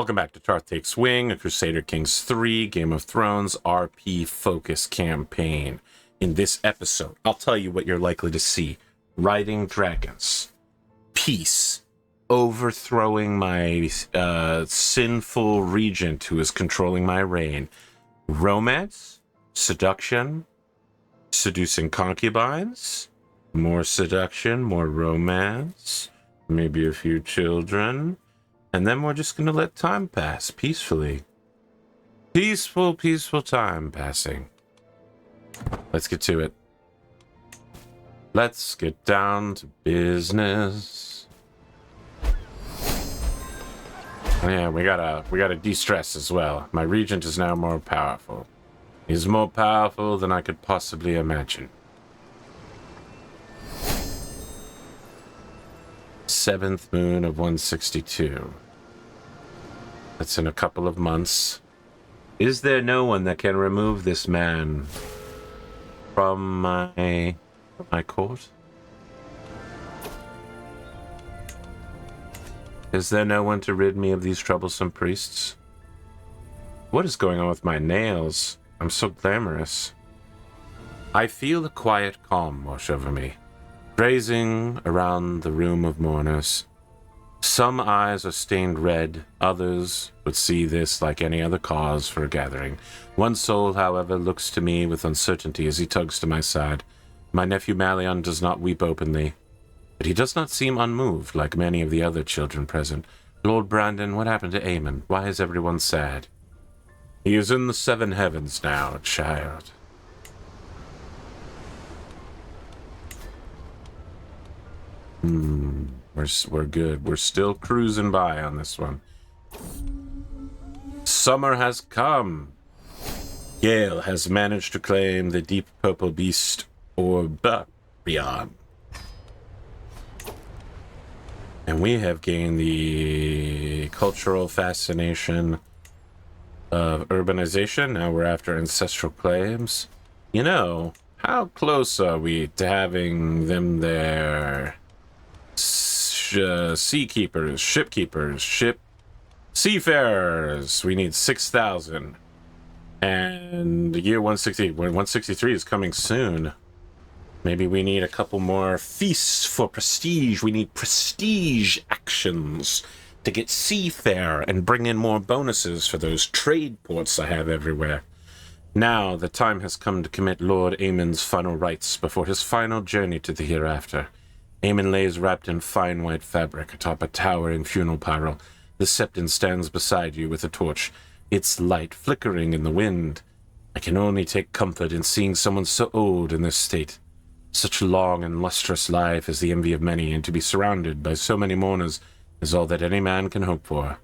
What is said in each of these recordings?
Welcome back to Tarth Takes Wing, a Crusader Kings 3 Game of Thrones RP focus campaign. In this episode, I'll tell you what you're likely to see. Riding dragons. Peace. Overthrowing my sinful regent who is controlling my reign. Romance. Seduction. Seducing concubines. More seduction, more romance. Maybe a few children. And then we're just going to let time pass peacefully. Peaceful time passing. Let's get to it. Let's get down to business. Oh yeah, we gotta de-stress as well. My regent is now more powerful. He's more powerful than I could possibly imagine. 7th moon of 162. That's in a couple of months. Is there no one that can remove this man from my court? Is there no one to rid me of these troublesome priests? What is going on with my nails? I'm so glamorous. I feel a quiet calm wash over me, grazing around the room of mourners. Some eyes are stained red, others would see this like any other cause for a gathering. One soul, however, looks to me with uncertainty as he tugs to my side. My nephew Malion does not weep openly, but he does not seem unmoved like many of the other children present. Lord Brandon, what happened to Aemon? Why is everyone sad? He is in the 7 heavens now, child. We're good. We're still cruising by on this one. Summer has come. Gale has managed to claim the deep purple beast Orbarion. And we have gained the cultural fascination of urbanization. Now we're after ancestral claims. You know, how close are we to having them there? Seakeepers, shipkeepers, seafarers. We need 6,000. And the year 163 is coming soon. Maybe we need a couple more feasts for prestige. We need prestige actions to get seafare and bring in more bonuses for those trade ports I have everywhere. Now the time has come to commit Lord Aemon's final rites before his final journey to the hereafter. Aemon lays wrapped in fine white fabric atop a towering funeral pyre. The Septon stands beside you with a torch, its light flickering in the wind. I can only take comfort in seeing someone so old in this state. Such long and lustrous life is the envy of many, and to be surrounded by so many mourners is all that any man can hope for.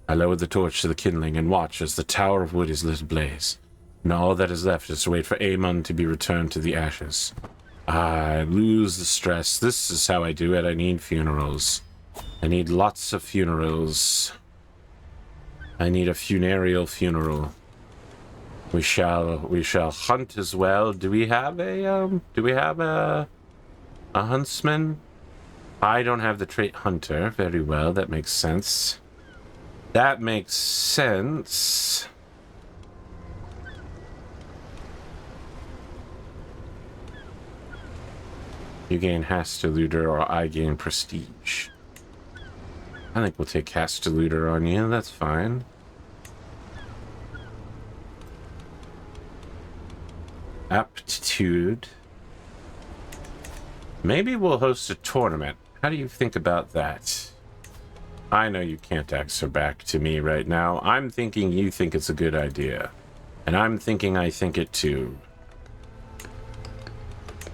I lower the torch to the kindling and watch as the tower of wood is lit ablaze. And all that is left is to wait for Aemon to be returned to the ashes. I lose the stress. This is how I do it. I need funerals. I need lots of funerals. I need a funereal funeral. We shall hunt as well. Do we have a huntsman? I don't have the trait hunter. Very well, that makes sense. That makes sense. You gain Hasteluder or I gain prestige. I think we'll take Hasteluder on you, that's fine. Aptitude. Maybe we'll host a tournament. How do you think about that? I know you can't answer back to me right now. I'm thinking you think it's a good idea. And I'm thinking I think it too.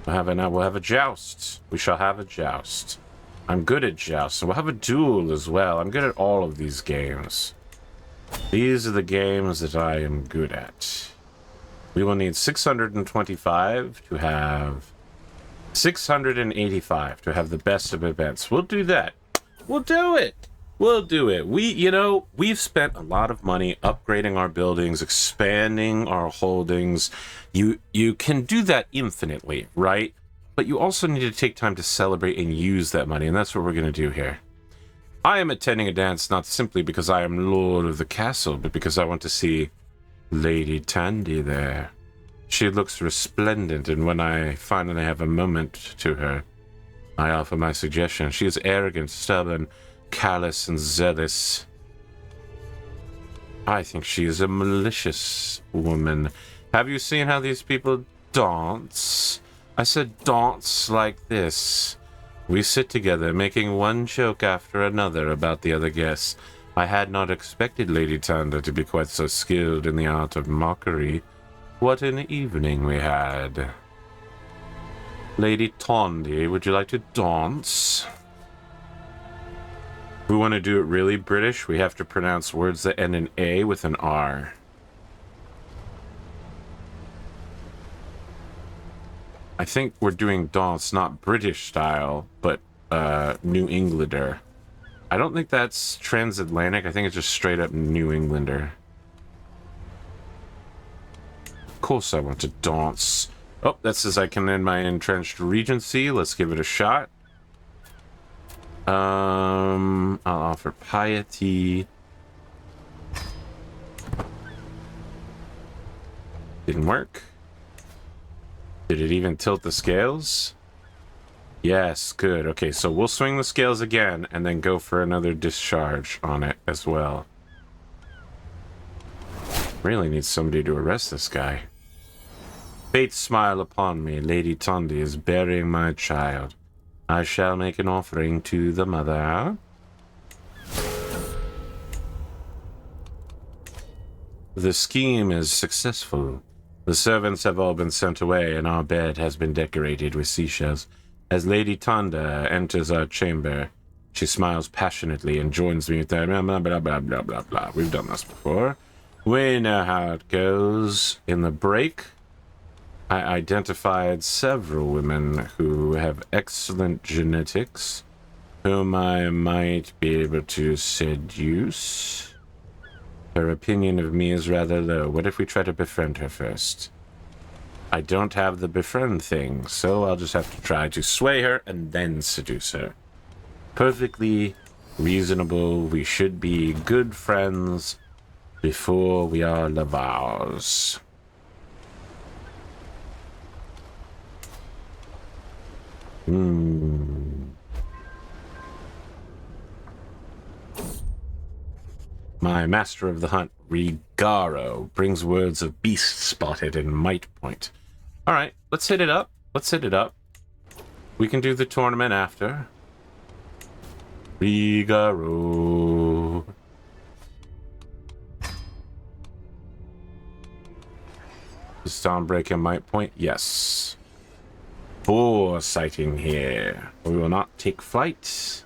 We'll have a joust. We shall have a joust. I'm good at joust. We'll have a duel as well. I'm good at all of these games. These are the games that I am good at. We will need 625 to have 685 to have the best of events. We'll do that. We'll do it. We'll do it. We've spent a lot of money upgrading our buildings, expanding our holdings. You can do that infinitely, right? But you also need to take time to celebrate and use that money, and that's what we're going to do here. I am attending a dance not simply because I am lord of the castle, but because I want to see Lady Tandy there. She looks resplendent, and when I finally have a moment to her, I offer my suggestion. She is arrogant, stubborn, callous, and zealous. I think she is a malicious woman. Have you seen how these people dance? I said dance like this. We sit together, making one joke after another about the other guests. I had not expected Lady Tanda to be quite so skilled in the art of mockery. What an evening we had. Lady Tondi, would you like to dance? If we want to do it really British, we have to pronounce words that end in A with an R. I think we're doing dance, not British style, but New Englander. I don't think that's transatlantic. I think it's just straight up New Englander. Of course I want to dance. Oh, that says I can end my entrenched regency. Let's give it a shot. I'll offer piety. Didn't work. Did it even tilt the scales? Yes, good. Okay, so we'll swing the scales again and then go for another discharge on it as well. Really need somebody to arrest this guy. Fate smile upon me. Lady Tondi is burying my child. I shall make an offering to the mother. The scheme is successful. The servants have all been sent away, and our bed has been decorated with seashells. As Lady Tanda enters our chamber, she smiles passionately and joins me with that blah, blah, blah, blah, blah, blah, blah. We've done this before. We know how it goes. In the break, I identified several women who have excellent genetics, whom I might be able to seduce. Her opinion of me is rather low. What if we try to befriend her first? I don't have the befriend thing, so I'll just have to try to sway her and then seduce her. Perfectly reasonable. We should be good friends before we are lovers. My master of the hunt, Rigaro, brings words of beast spotted and might point. Alright, let's hit it up. Let's hit it up. We can do the tournament after. Rigaro. Stormbreaker might point? Yes. Boar sighting here. We will not take flight.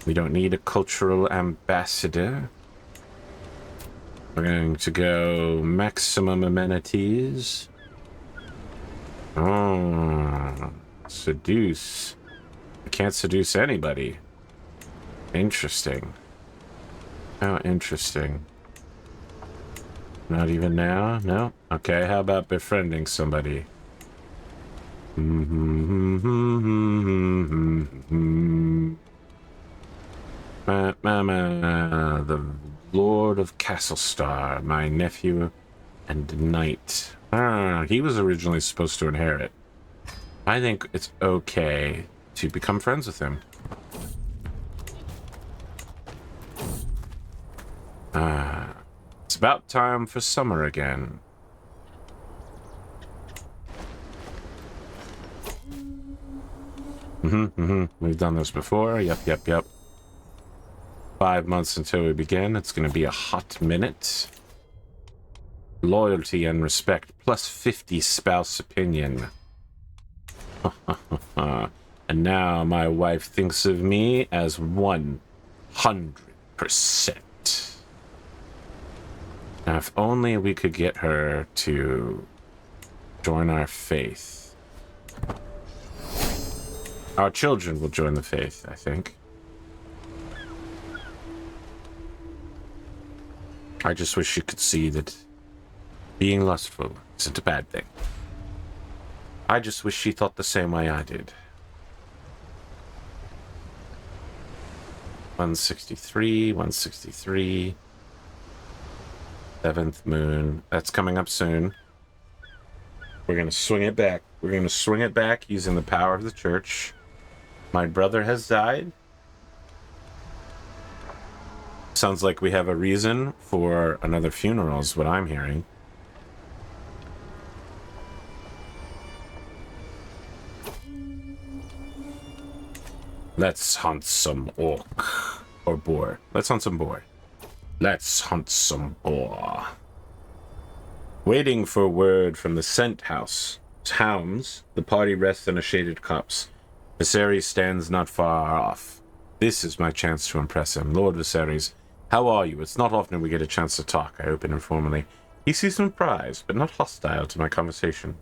We don't need a cultural ambassador. We're going to go maximum amenities. Oh, seduce. I can't seduce anybody. Interesting. How interesting. Not even now? No? Okay, how about befriending somebody? The Lord of Castlestar, my nephew and knight. He was originally supposed to inherit. I think it's okay to become friends with him. It's about time for summer again. We've done this before. Yep. 5 months until we begin. It's going to be a hot minute. Loyalty and respect, plus 50 spouse opinion. And now my wife thinks of me as 100%. Now, if only we could get her to join our faith. Our children will join the faith, I think. I just wish you could see that being lustful isn't a bad thing. I just wish she thought the same way I did. 163, 163. Seventh moon. That's coming up soon. We're going to swing it back. We're going to swing it back using the power of the church. My brother has died. Sounds like we have a reason for another funeral is what I'm hearing. Let's hunt some orc. Or boar. Let's hunt some boar. Let's hunt some boar. Waiting for word from the Scent House. Hounds, the party rests in a shaded copse. Viserys stands not far off. This is my chance to impress him. Lord Viserys, how are you? It's not often we get a chance to talk, I open informally. He seems surprised, but not hostile to my conversation.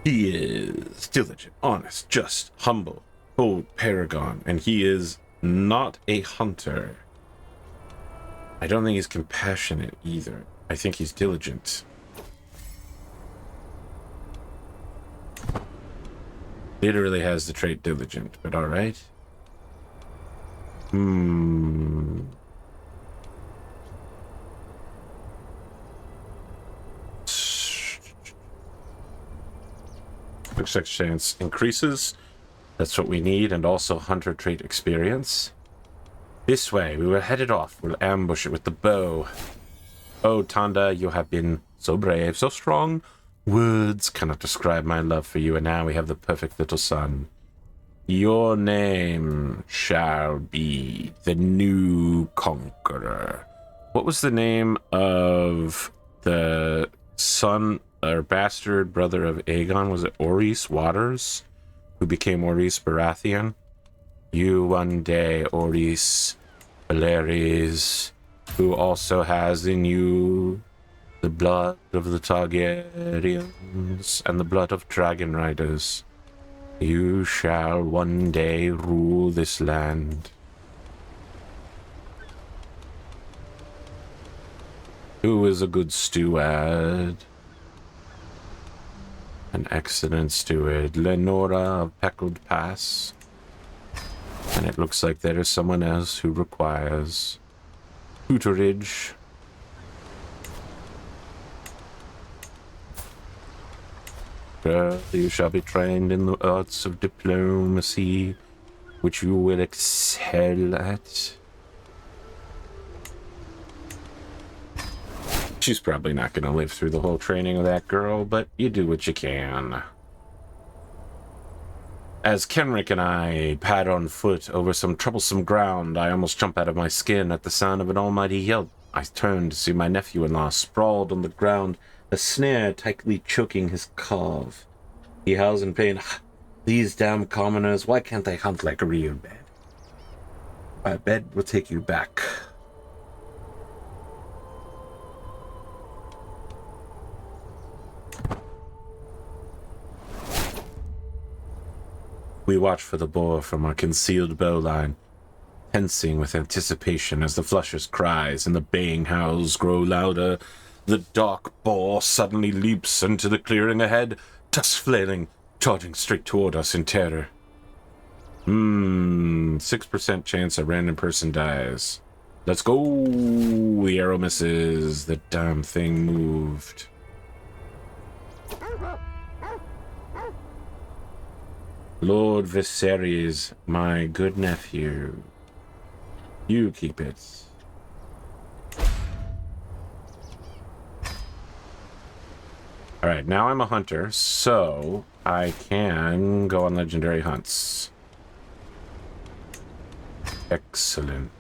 He is diligent, honest, just, humble, bold paragon, and he is not a hunter. I don't think he's compassionate either. I think he's diligent. Literally has the trait diligent, but alright. Success chance increases. That's what we need, and also hunter trait experience. This way, we were headed off. We'll ambush it with the bow. Oh, Tanda, you have been so brave, so strong. Words cannot describe my love for you, and now we have the perfect little son. Your name shall be the new conqueror. What was the name of the son or bastard brother of Aegon? Was it Orys Waters, who became Orys Baratheon? You one day, Orys Belaerys, who also has in you the blood of the Targaryens and the blood of dragon riders. You shall one day rule this land. Who is a good steward? An excellent steward. Lenora of Peckled Pass. And it looks like there is someone else who requires tutorage. You shall be trained in the arts of diplomacy, which you will excel at. She's probably not going to live through the whole training of that girl, but you do what you can. As Kenrick and I pad on foot over some troublesome ground, I almost jump out of my skin at the sound of an almighty yelp. I turn to see my nephew-in-law sprawled on the ground, a snare tightly choking his calf. He howls in pain. These damn commoners, why can't they hunt like a real bed? My bed will take you back. We watch for the boar from our concealed bowline, tensing with anticipation as the flusher's cries and the baying howls grow louder. The dark boar suddenly leaps into the clearing ahead, tusks flailing, charging straight toward us in terror. 6% chance a random person dies. Let's go! The arrow misses. The damn thing moved. Lord Viserys, my good nephew. You keep it. Alright, now I'm a hunter, so I can go on legendary hunts. Excellent.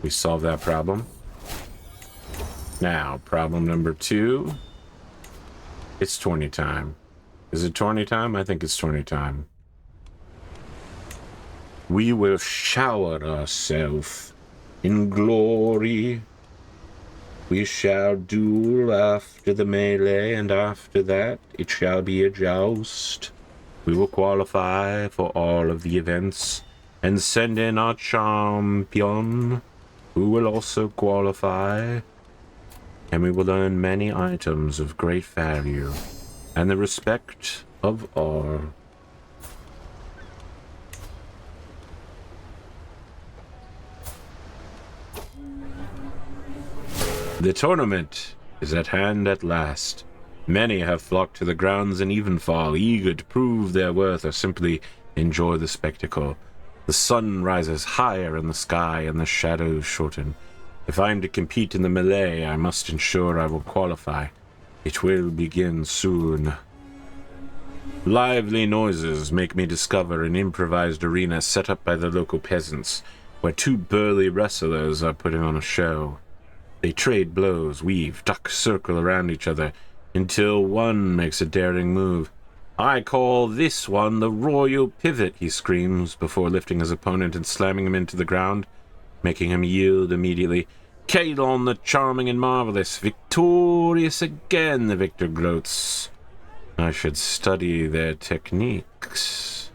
We solved that problem. Now, problem number 2. It's tourney time. Is it tourney time? I think it's tourney time. We will shower ourselves in glory. We shall duel after the melee, and after that it shall be a joust. We will qualify for all of the events and send in our champion, who will also qualify. And we will earn many items of great value and the respect of all. The tournament is at hand at last. Many have flocked to the grounds in Evenfall, eager to prove their worth or simply enjoy the spectacle. The sun rises higher in the sky and the shadows shorten. If I am to compete in the melee, I must ensure I will qualify. It will begin soon. Lively noises make me discover an improvised arena set up by the local peasants, where two burly wrestlers are putting on a show. They trade blows, weave, duck, circle around each other, until one makes a daring move. I call this one the Royal Pivot, he screams, before lifting his opponent and slamming him into the ground, making him yield immediately. Kalon the Charming and Marvelous, victorious again, the victor gloats. I should study their techniques.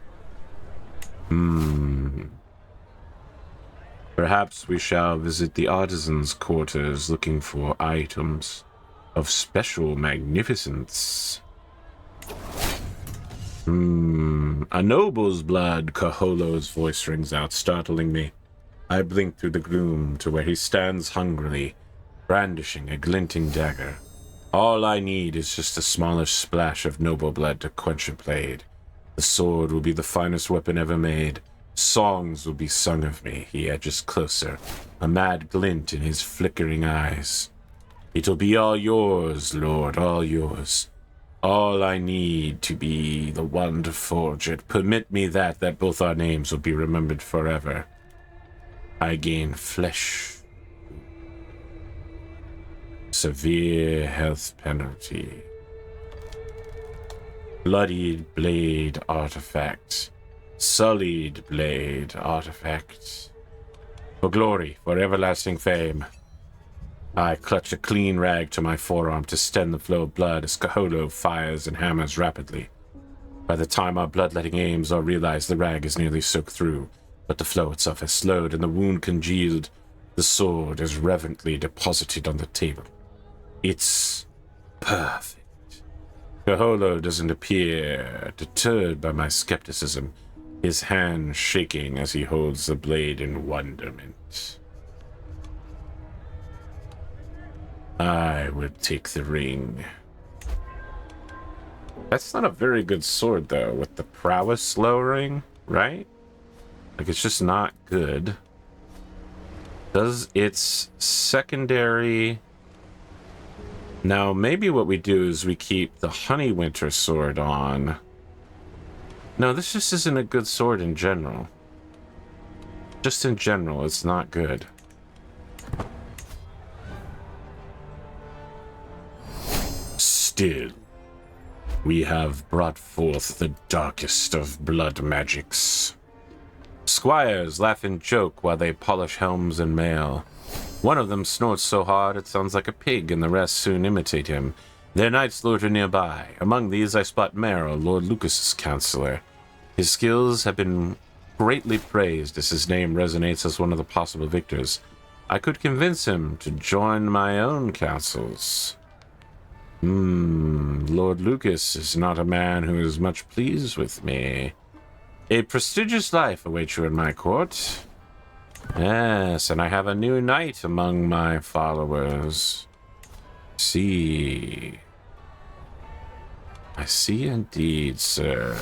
Perhaps we shall visit the artisans' quarters looking for items of special magnificence. A noble's blood, Kaholo's voice rings out, startling me. I blink through the gloom to where he stands hungrily, brandishing a glinting dagger. All I need is just a smaller splash of noble blood to quench a blade. The sword will be the finest weapon ever made. Songs will be sung of me. He edges closer, a mad glint in his flickering eyes. It'll be all yours, Lord, all yours. All I need to be the one to forge it. Permit me that both our names will be remembered forever. I gain flesh. Severe health penalty. Bloodied blade artifact. Sullied blade artifact. For glory, for everlasting fame. I clutch a clean rag to my forearm to stem the flow of blood as Kaholo fires and hammers rapidly. By the time our bloodletting aims are realized, the rag is nearly soaked through, but the flow itself has slowed and the wound congealed. The sword is reverently deposited on the table. It's perfect. Kaholo doesn't appear deterred by my skepticism, his hand shaking as he holds the blade in wonderment. I would take the ring. That's not a very good sword, though, with the prowess lowering, right? Like, it's just not good. Does its secondary... Now, maybe what we do is we keep the Honeywinter sword on. No, this just isn't a good sword in general. Just in general, it's not good. Still, we have brought forth the darkest of blood magics. Squires laugh and joke while they polish helms and mail. One of them snorts so hard it sounds like a pig, and the rest soon imitate him. Their knights loiter nearby. Among these I spot Merrill, Lord Lucas's counselor. His skills have been greatly praised as his name resonates as one of the possible victors. I could convince him to join my own councils. Lord Lucas is not a man who is much pleased with me. A prestigious life awaits you in my court. Yes, and I have a new knight among my followers. See. I see indeed, sir.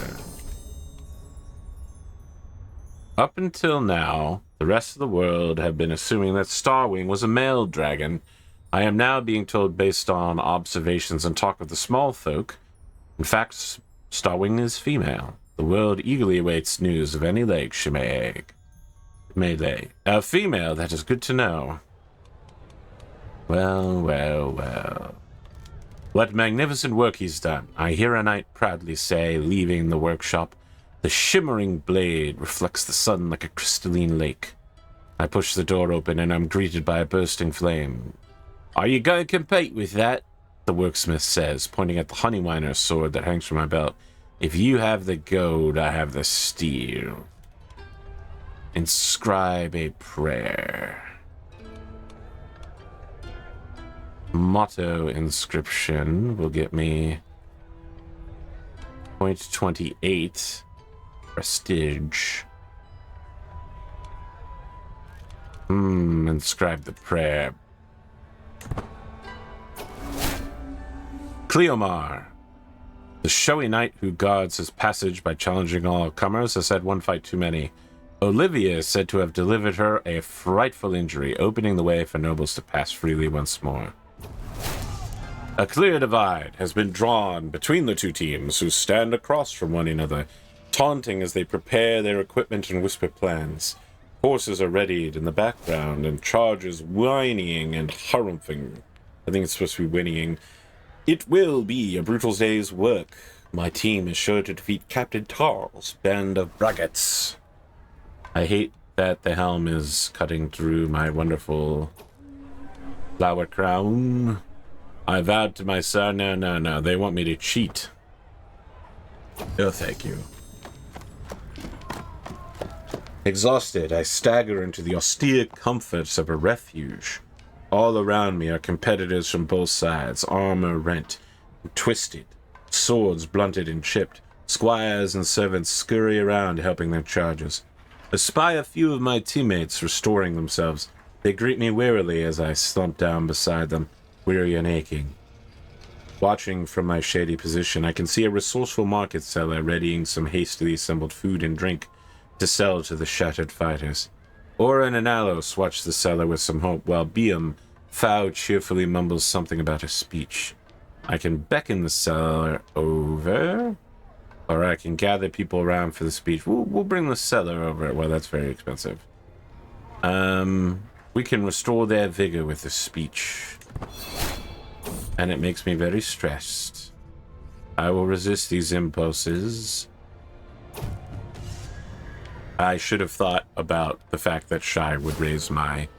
Up until now, the rest of the world have been assuming that Starwing was a male dragon. I am now being told, based on observations and talk of the small folk, in fact, Starwing is female. The world eagerly awaits news of any leg she may lay. A female, that is good to know. Well, well, well. What magnificent work he's done. I hear a knight proudly say, leaving the workshop. The shimmering blade reflects the sun like a crystalline lake. I push the door open and I'm greeted by a bursting flame. Are you going to compete with that? The worksmith says, pointing at the Honeywinter sword that hangs from my belt. If you have the gold, I have the steel. Inscribe a prayer. Motto inscription will get me 0.28 prestige. Inscribe the prayer. Cleomar, the showy knight who guards his passage by challenging all comers, has had one fight too many. Olivia is said to have delivered her a frightful injury, opening the way for nobles to pass freely once more. A clear divide has been drawn between the two teams, who stand across from one another, taunting as they prepare their equipment and whisper plans. Horses are readied in the background, and chargers whinnying and harumphing. I think it's supposed to be whinnying. It will be a brutal day's work. My team is sure to defeat Captain Tar's band of braggarts. I hate that the helm is cutting through my wonderful flower crown. I vowed to my son, no, they want me to cheat. Oh, thank you. Exhausted, I stagger into the austere comforts of a refuge. All around me are competitors from both sides, armor rent and twisted, swords blunted and chipped. Squires and servants scurry around helping their charges. I spy a few of my teammates restoring themselves. They greet me wearily as I slump down beside them, weary and aching. Watching from my shady position, I can see a resourceful market seller readying some hastily assembled food and drink to sell to the shattered fighters. Oren and Alos watch the seller with some hope, while Biam Fow cheerfully mumbles something about a speech. I can beckon the seller over, or I can gather people around for the speech. We'll bring the seller over. Well, that's very expensive. We can restore their vigor with the speech. And it makes me very stressed. I will resist these impulses. I should have thought about the fact that Shai would raise my...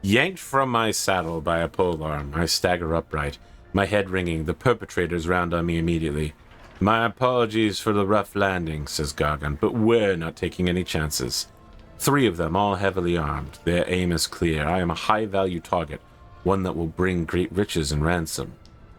Yanked from my saddle by a polearm, I stagger upright, my head ringing. The perpetrators round on me immediately. My apologies for the rough landing, says Gargan, but we're not taking any chances. 3 of them, all heavily armed. Their aim is clear. I am a high-value target, one that will bring great riches and ransom.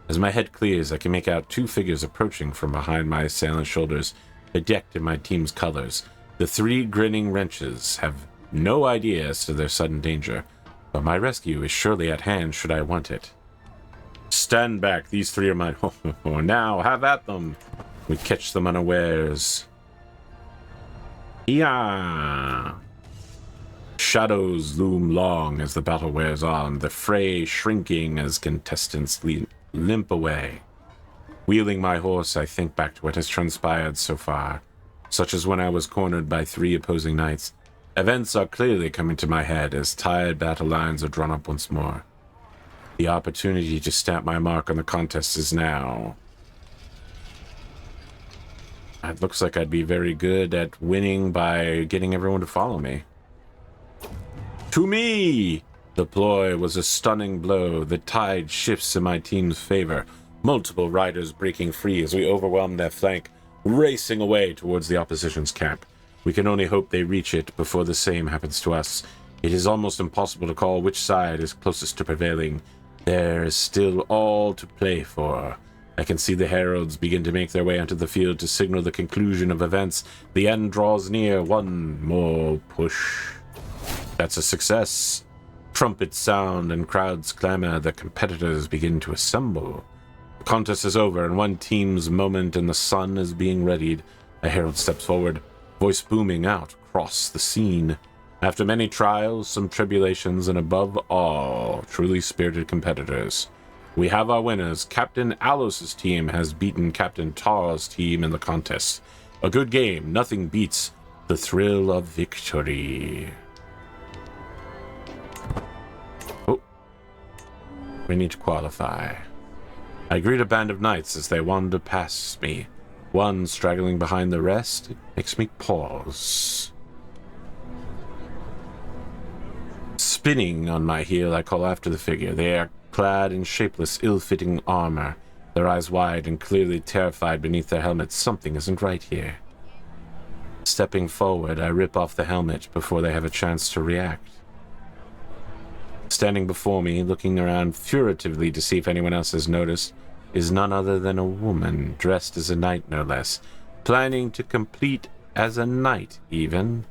As my head clears, I can make out 2 figures approaching from behind my assailant's shoulders, decked in my team's colors. The 3 grinning wrenches have no idea as to their sudden danger, but my rescue is surely at hand should I want it. Stand back, these 3 are mine. Now, have at them. We catch them unawares. Yeah. Shadows loom long as the battle wears on, the fray shrinking as contestants limp away. Wheeling my horse, I think back to what has transpired so far, such as when I was cornered by 3 opposing knights. Events are clearly coming to my head as tired battle lines are drawn up once more. The opportunity to stamp my mark on the contest is now. It looks like I'd be very good at winning by getting everyone to follow me. To me! The ploy was a stunning blow. The tide shifts in my team's favor. Multiple riders breaking free as we overwhelm their flank, racing away towards the opposition's camp. We can only hope they reach it before the same happens to us. It is almost impossible to call which side is closest to prevailing. There is still all to play for. I can see the heralds begin to make their way onto the field to signal the conclusion of events. The end draws near. One more push. That's a success. Trumpets sound and crowds clamor. The competitors begin to assemble. The contest is over, and one team's moment in the sun is being readied. A herald steps forward, voice booming out across the scene. After many trials, some tribulations, and above all, truly spirited competitors, we have our winners. Captain Alos' team has beaten Captain Tar's team in the contest. A good game. Nothing beats the thrill of victory. Oh. We need to qualify. I greet a band of knights as they wander past me. One straggling behind the rest. It makes me pause. Spinning on my heel, I call after the figure. They are clad in shapeless, ill-fitting armor, their eyes wide and clearly terrified beneath their helmets. Something isn't right here. Stepping forward, I rip off the helmet before they have a chance to react. Standing before me, looking around furtively to see if anyone else has noticed, is none other than a woman, dressed as a knight no less, planning to compete as a knight even.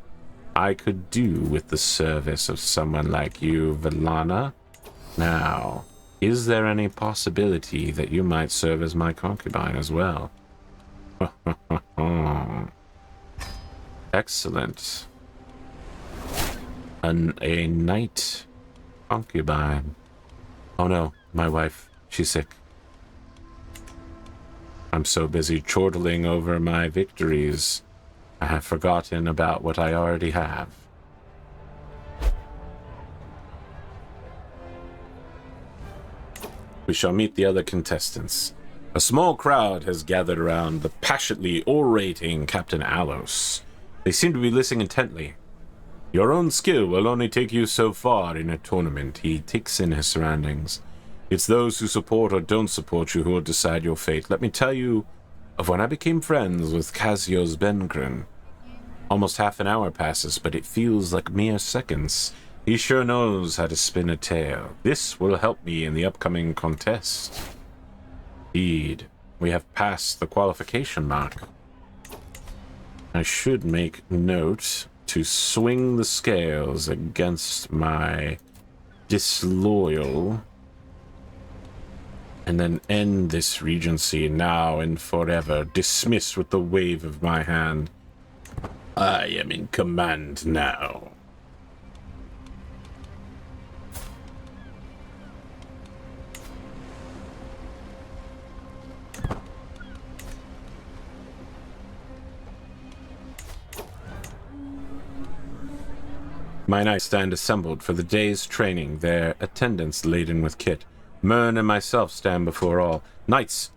I could do with the service of someone like you, Valana. Now, Is there any possibility that you might serve as my concubine as well? Excellent. A knight concubine. Oh no, my wife. She's sick. I'm so busy chortling over my victories, I have forgotten about what I already have. We shall meet the other contestants. A small crowd has gathered around the passionately orating Captain Alos. They seem to be listening intently. Your own skill will only take you so far in a tournament. He takes in his surroundings. It's those who support or don't support you who will decide your fate. Let me tell you of when I became friends with Cassius Bencren. Almost half an hour passes, but it feels like mere seconds. He sure knows how to spin a tale. This will help me in the upcoming contest. Indeed, we have passed the qualification mark. I should make note to swing the scales against my disloyal and then end this regency now and forever. Dismiss with the wave of my hand. I am in command now. My knights stand assembled for the day's training, their attendants laden with kit. Mern and myself stand before all. Knights,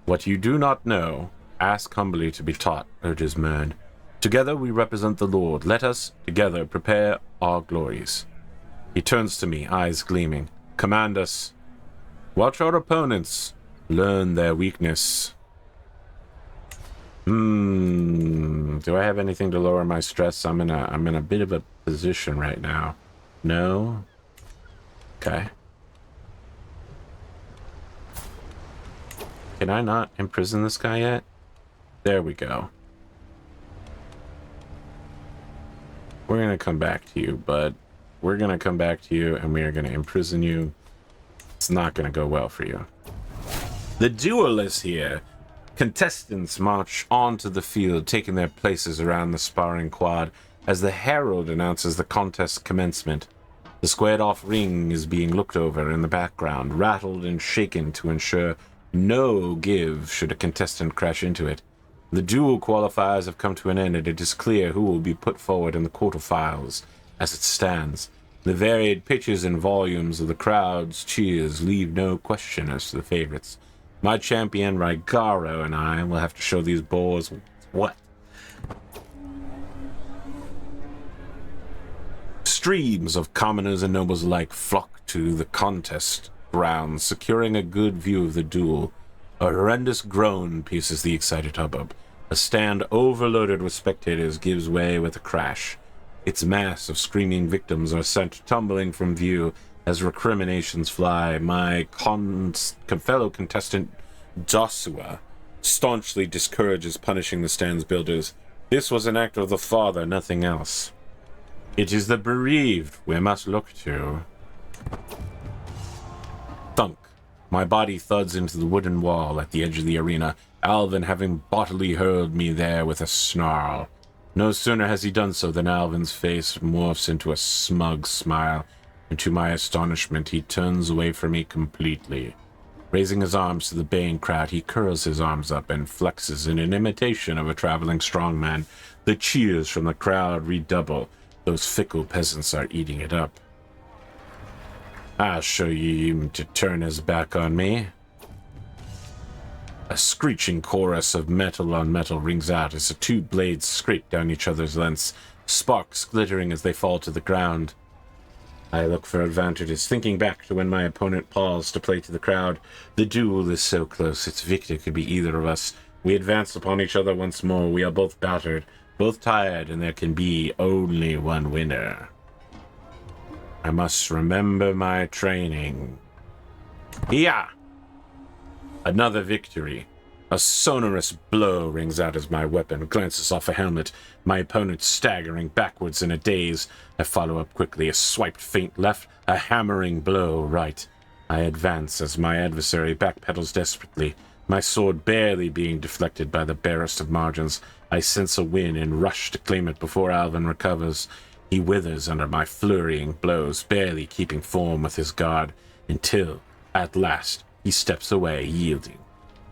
what you do not know, ask humbly to be taught, urges Mern. Together we represent the Lord. Let us, together, prepare our glories. He turns to me, eyes gleaming. Command us. Watch our opponents. Learn their weakness. Do I have anything to lower my stress? I'm in a bit of a position right now. No? Okay. Can I not imprison this guy yet? There we go. We're going to come back to you, bud. We're going to come back to you, and we are going to imprison you. It's not going to go well for you. The duel is here. Contestants march onto the field, taking their places around the sparring quad as the herald announces the contest commencement. The squared-off ring is being looked over in the background, rattled and shaken to ensure no give should a contestant crash into it. The duel qualifiers have come to an end, and it is clear who will be put forward in the quarterfinals as it stands. The varied pitches and volumes of the crowd's cheers leave no question as to the favorites. My champion, Rhaegar, and I will have to show these boars what. Streams of commoners and nobles alike flock to the contest grounds, securing a good view of the duel. A horrendous groan pierces the excited hubbub. A stand overloaded with spectators gives way with a crash. Its mass of screaming victims are sent tumbling from view as recriminations fly. My fellow contestant, Joshua, staunchly discourages punishing the stand's builders. This was an act of the Father, nothing else. It is the bereaved we must look to. Thunk. My body thuds into the wooden wall at the edge of the arena, Alvin having bodily hurled me there with a snarl. No sooner has he done so than Alvin's face morphs into a smug smile, and to my astonishment he turns away from me completely. Raising his arms to the baying crowd, he curls his arms up and flexes in an imitation of a traveling strongman. The cheers from the crowd redouble. Those fickle peasants are eating it up. I'll show you to turn his back on me. A screeching chorus of metal on metal rings out as the two blades scrape down each other's lengths, sparks glittering as they fall to the ground. I look for advantages, thinking back to when my opponent paused to play to the crowd. The duel is so close, its victor could be either of us. We advance upon each other once more. We are both battered, both tired, and there can be only one winner. I must remember my training. Yeah! Another victory. A sonorous blow rings out as my weapon glances off a helmet, my opponent staggering backwards in a daze. I follow up quickly, a swiped feint left, a hammering blow right. I advance as my adversary backpedals desperately, my sword barely being deflected by the barest of margins. I sense a win and rush to claim it before Alvin recovers. He withers under my flurrying blows, barely keeping form with his guard, until, at last, he steps away, yielding.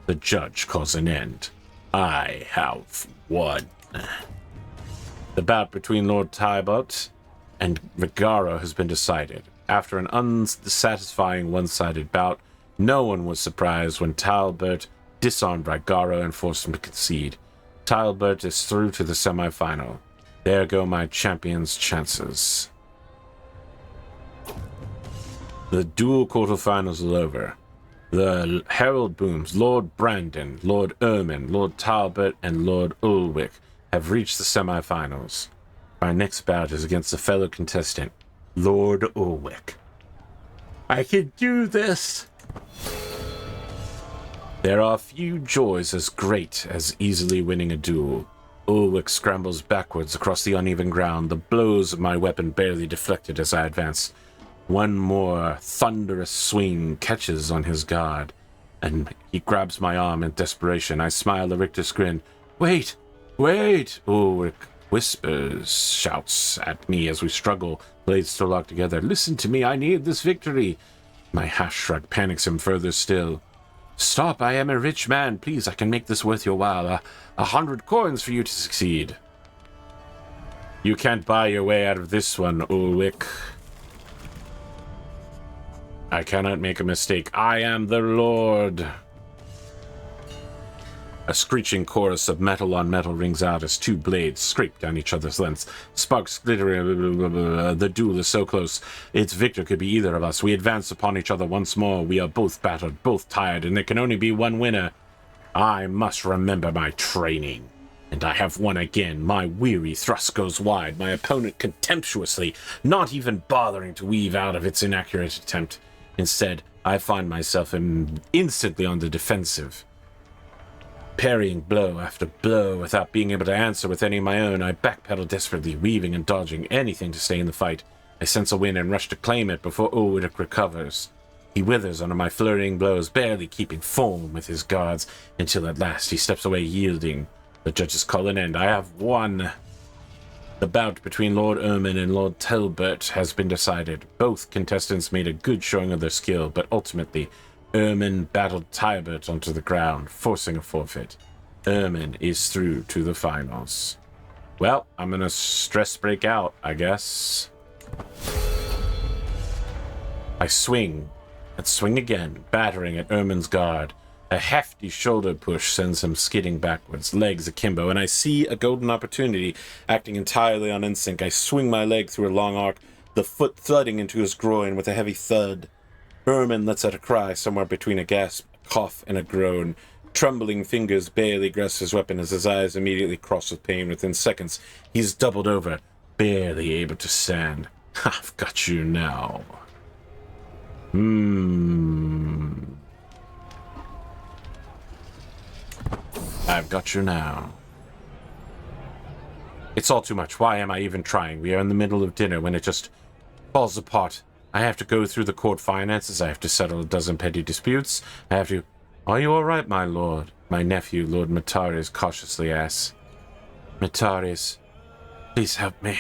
The judge calls an end. I have won. The bout between Lord Talbot and Vigaro has been decided. After an unsatisfying one-sided bout, no one was surprised when Talbot disarmed Vigaro and forced him to concede. Talbot is through to the semi-final. There go my champion's chances. The duel quarterfinals are over. The herald booms, Lord Brandon, Lord Ermin, Lord Talbot, and Lord Ulwick have reached the semi-finals. Our next bout is against a fellow contestant, Lord Ulwick. I can do this! There are few joys as great as easily winning a duel. Ulwick scrambles backwards across the uneven ground, the blows of my weapon barely deflected as I advance. One more thunderous swing catches on his guard, and he grabs my arm in desperation. I smile a rictus grin. Wait! Wait! Ulwick whispers, shouts at me as we struggle, blades still locked together. Listen to me, I need this victory. My half shrug panics him further still. Stop, I am a rich man. Please, I can make this worth your while. 100 coins for you to succeed. You can't buy your way out of this one, Ulwick. I cannot make a mistake. I am the Lord. A screeching chorus of metal on metal rings out as two blades scrape down each other's lengths. Sparks glittering. The duel is so close. Its victor could be either of us. We advance upon each other once more. We are both battered, both tired, and there can only be one winner. I must remember my training. And I have won again. My weary thrust goes wide. My opponent contemptuously, not even bothering to weave out of its inaccurate attempt. Instead, I find myself instantly on the defensive. Parrying blow after blow without being able to answer with any of my own, I backpedal desperately, weaving and dodging anything to stay in the fight. I sense a win and rush to claim it before Ulwick recovers. He withers under my flurrying blows, barely keeping form with his guards, until at last he steps away, yielding. The judges call an end. I have won. The bout between Lord Ermin and Lord Talbot has been decided. Both contestants made a good showing of their skill, but ultimately, Ermin battled Talbot onto the ground, forcing a forfeit. Ermin is through to the finals. Well, I'm gonna stress break out, I guess. I swing, and swing again, battering at Ermin's guard. A hefty shoulder push sends him skidding backwards, legs akimbo, and I see a golden opportunity. Acting entirely on instinct, I swing my leg through a long arc, the foot thudding into his groin with a heavy thud. Ermin lets out a cry somewhere between a gasp, a cough, and a groan. Trembling fingers barely grasp his weapon as his eyes immediately cross with pain. Within seconds, he's doubled over, barely able to stand. I've got you now. I've got you now. It's all too much. Why am I even trying? We are in the middle of dinner when it just falls apart. I have to go through the court finances. I have to settle a dozen petty disputes. I have to... Are you all right, my lord? My nephew, Lord Mataris, cautiously asks. Mataris, please help me.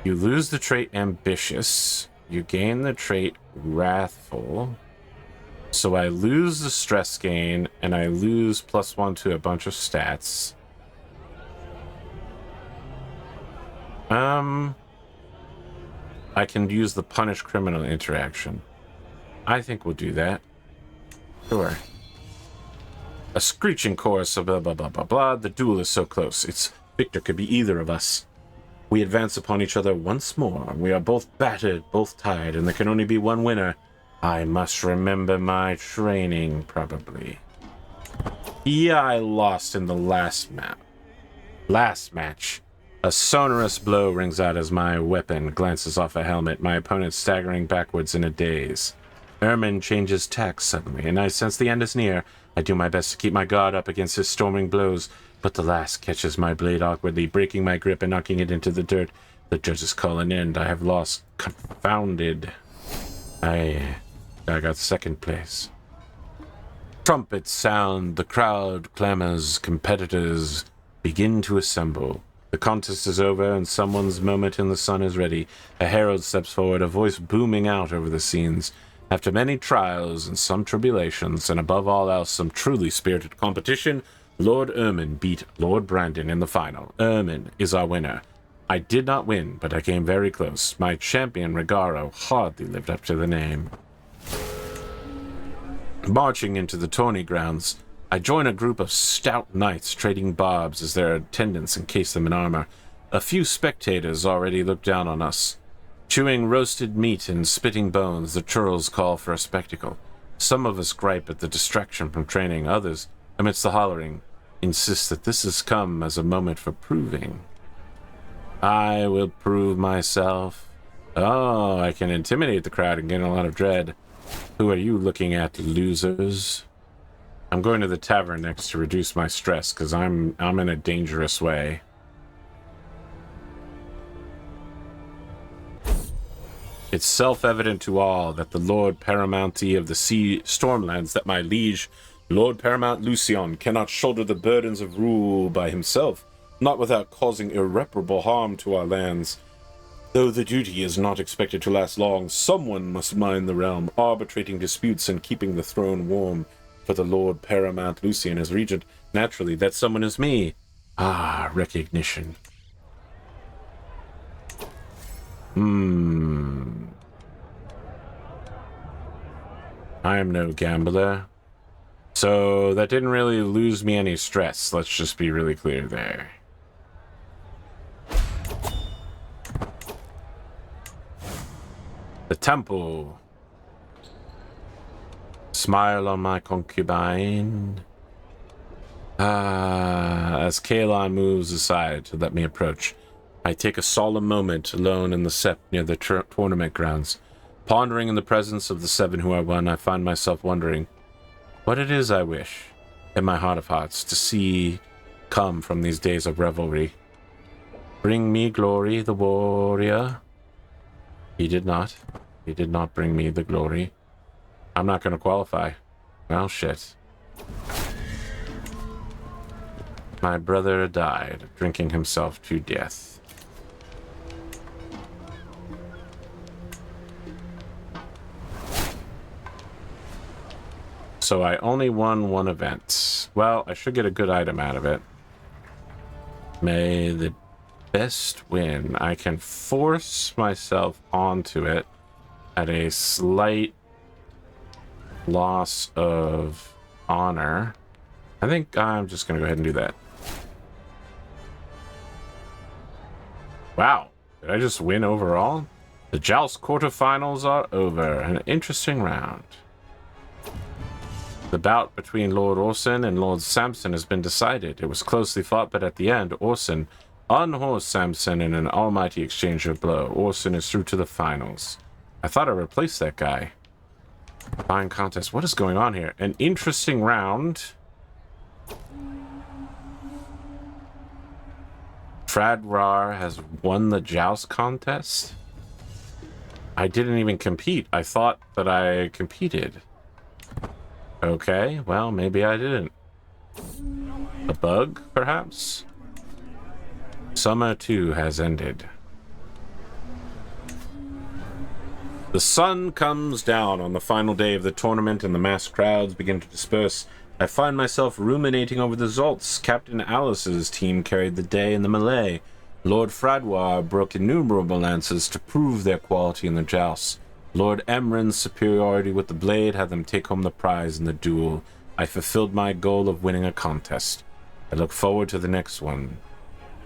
You lose the trait ambitious. You gain the trait wrathful. So I lose the stress gain, and I lose +1 to a bunch of stats. I can use the punish criminal interaction. I think we'll do that. Sure. A screeching chorus of blah blah blah blah blah. The duel is so close. Its victor could be either of us. We advance upon each other once more. We are both battered, both tired, and there can only be one winner. I must remember my training, probably. Yeah, I lost in the last match. A sonorous blow rings out as my weapon glances off a helmet, my opponent staggering backwards in a daze. Ermin changes tack suddenly, and I sense the end is near. I do my best to keep my guard up against his storming blows, but the last catches my blade awkwardly, breaking my grip and knocking it into the dirt. The judges call an end. I have lost. Confounded. I got second place. Trumpets sound, the crowd clamors, competitors begin to assemble. The contest is over and someone's moment in the sun is ready. A herald steps forward, a voice booming out over the scenes. After many trials and some tribulations, and above all else some truly spirited competition, Lord Ermin beat Lord Brandon in the final. Ermin is our winner. I did not win, but I came very close. My champion, Regaro, hardly lived up to the name. Marching into the tourney grounds, I join a group of stout knights trading barbs as their attendants encase them in armor. A few spectators already look down on us. Chewing roasted meat and spitting bones, the churls call for a spectacle. Some of us gripe at the distraction from training. Others, amidst the hollering, insist that this has come as a moment for proving. I will prove myself. Oh, I can intimidate the crowd and gain a lot of dread. Who are you looking at, losers? I'm going to the tavern next to reduce my stress, because I'm in a dangerous way. It's self-evident to all that the Lord Paramounty of the Sea Stormlands, that my liege, Lord Paramount Lucion, cannot shoulder the burdens of rule by himself, not without causing irreparable harm to our lands. Though the duty is not expected to last long, someone must mind the realm, arbitrating disputes and keeping the throne warm for the Lord Paramount Lucian as regent. Naturally, that someone is me. Ah, recognition. I am no gambler. So that didn't really lose me any stress. Let's just be really clear there. The temple. Smile on my concubine. As Kaelon moves aside to let me approach, I take a solemn moment alone in the sept near the tournament grounds. Pondering in the presence of the seven who are one, I find myself wondering what it is I wish, in my heart of hearts, to see come from these days of revelry. Bring me glory, the warrior. He did not. He did not bring me the glory. I'm not going to qualify. Well, shit. My brother died, drinking himself to death. So I only won one event. Well, I should get a good item out of it. May the best win. I can force myself onto it at a slight loss of honor. I think I'm just going to go ahead and do that. Wow. Did I just win overall? The Joust quarterfinals are over. An interesting round. The bout between Lord Orson and Lord Samson has been decided. It was closely fought, but at the end, Orson unhorsed Samson in an almighty exchange of blow. Orson is through to the finals. I thought I replaced that guy. Fine contest. What is going on here? An interesting round. Fradrar has won the Joust contest. I didn't even compete. I thought that I competed. Okay, well, maybe I didn't. A bug, perhaps? Summer 2 has ended. The sun comes down on the final day of the tournament and the massed crowds begin to disperse. I find myself ruminating over the results. Captain Alice's team carried the day in the melee. Lord Fradwar broke innumerable lances to prove their quality in the jousts. Lord Emran's superiority with the blade had them take home the prize in the duel. I fulfilled my goal of winning a contest. I look forward to the next one.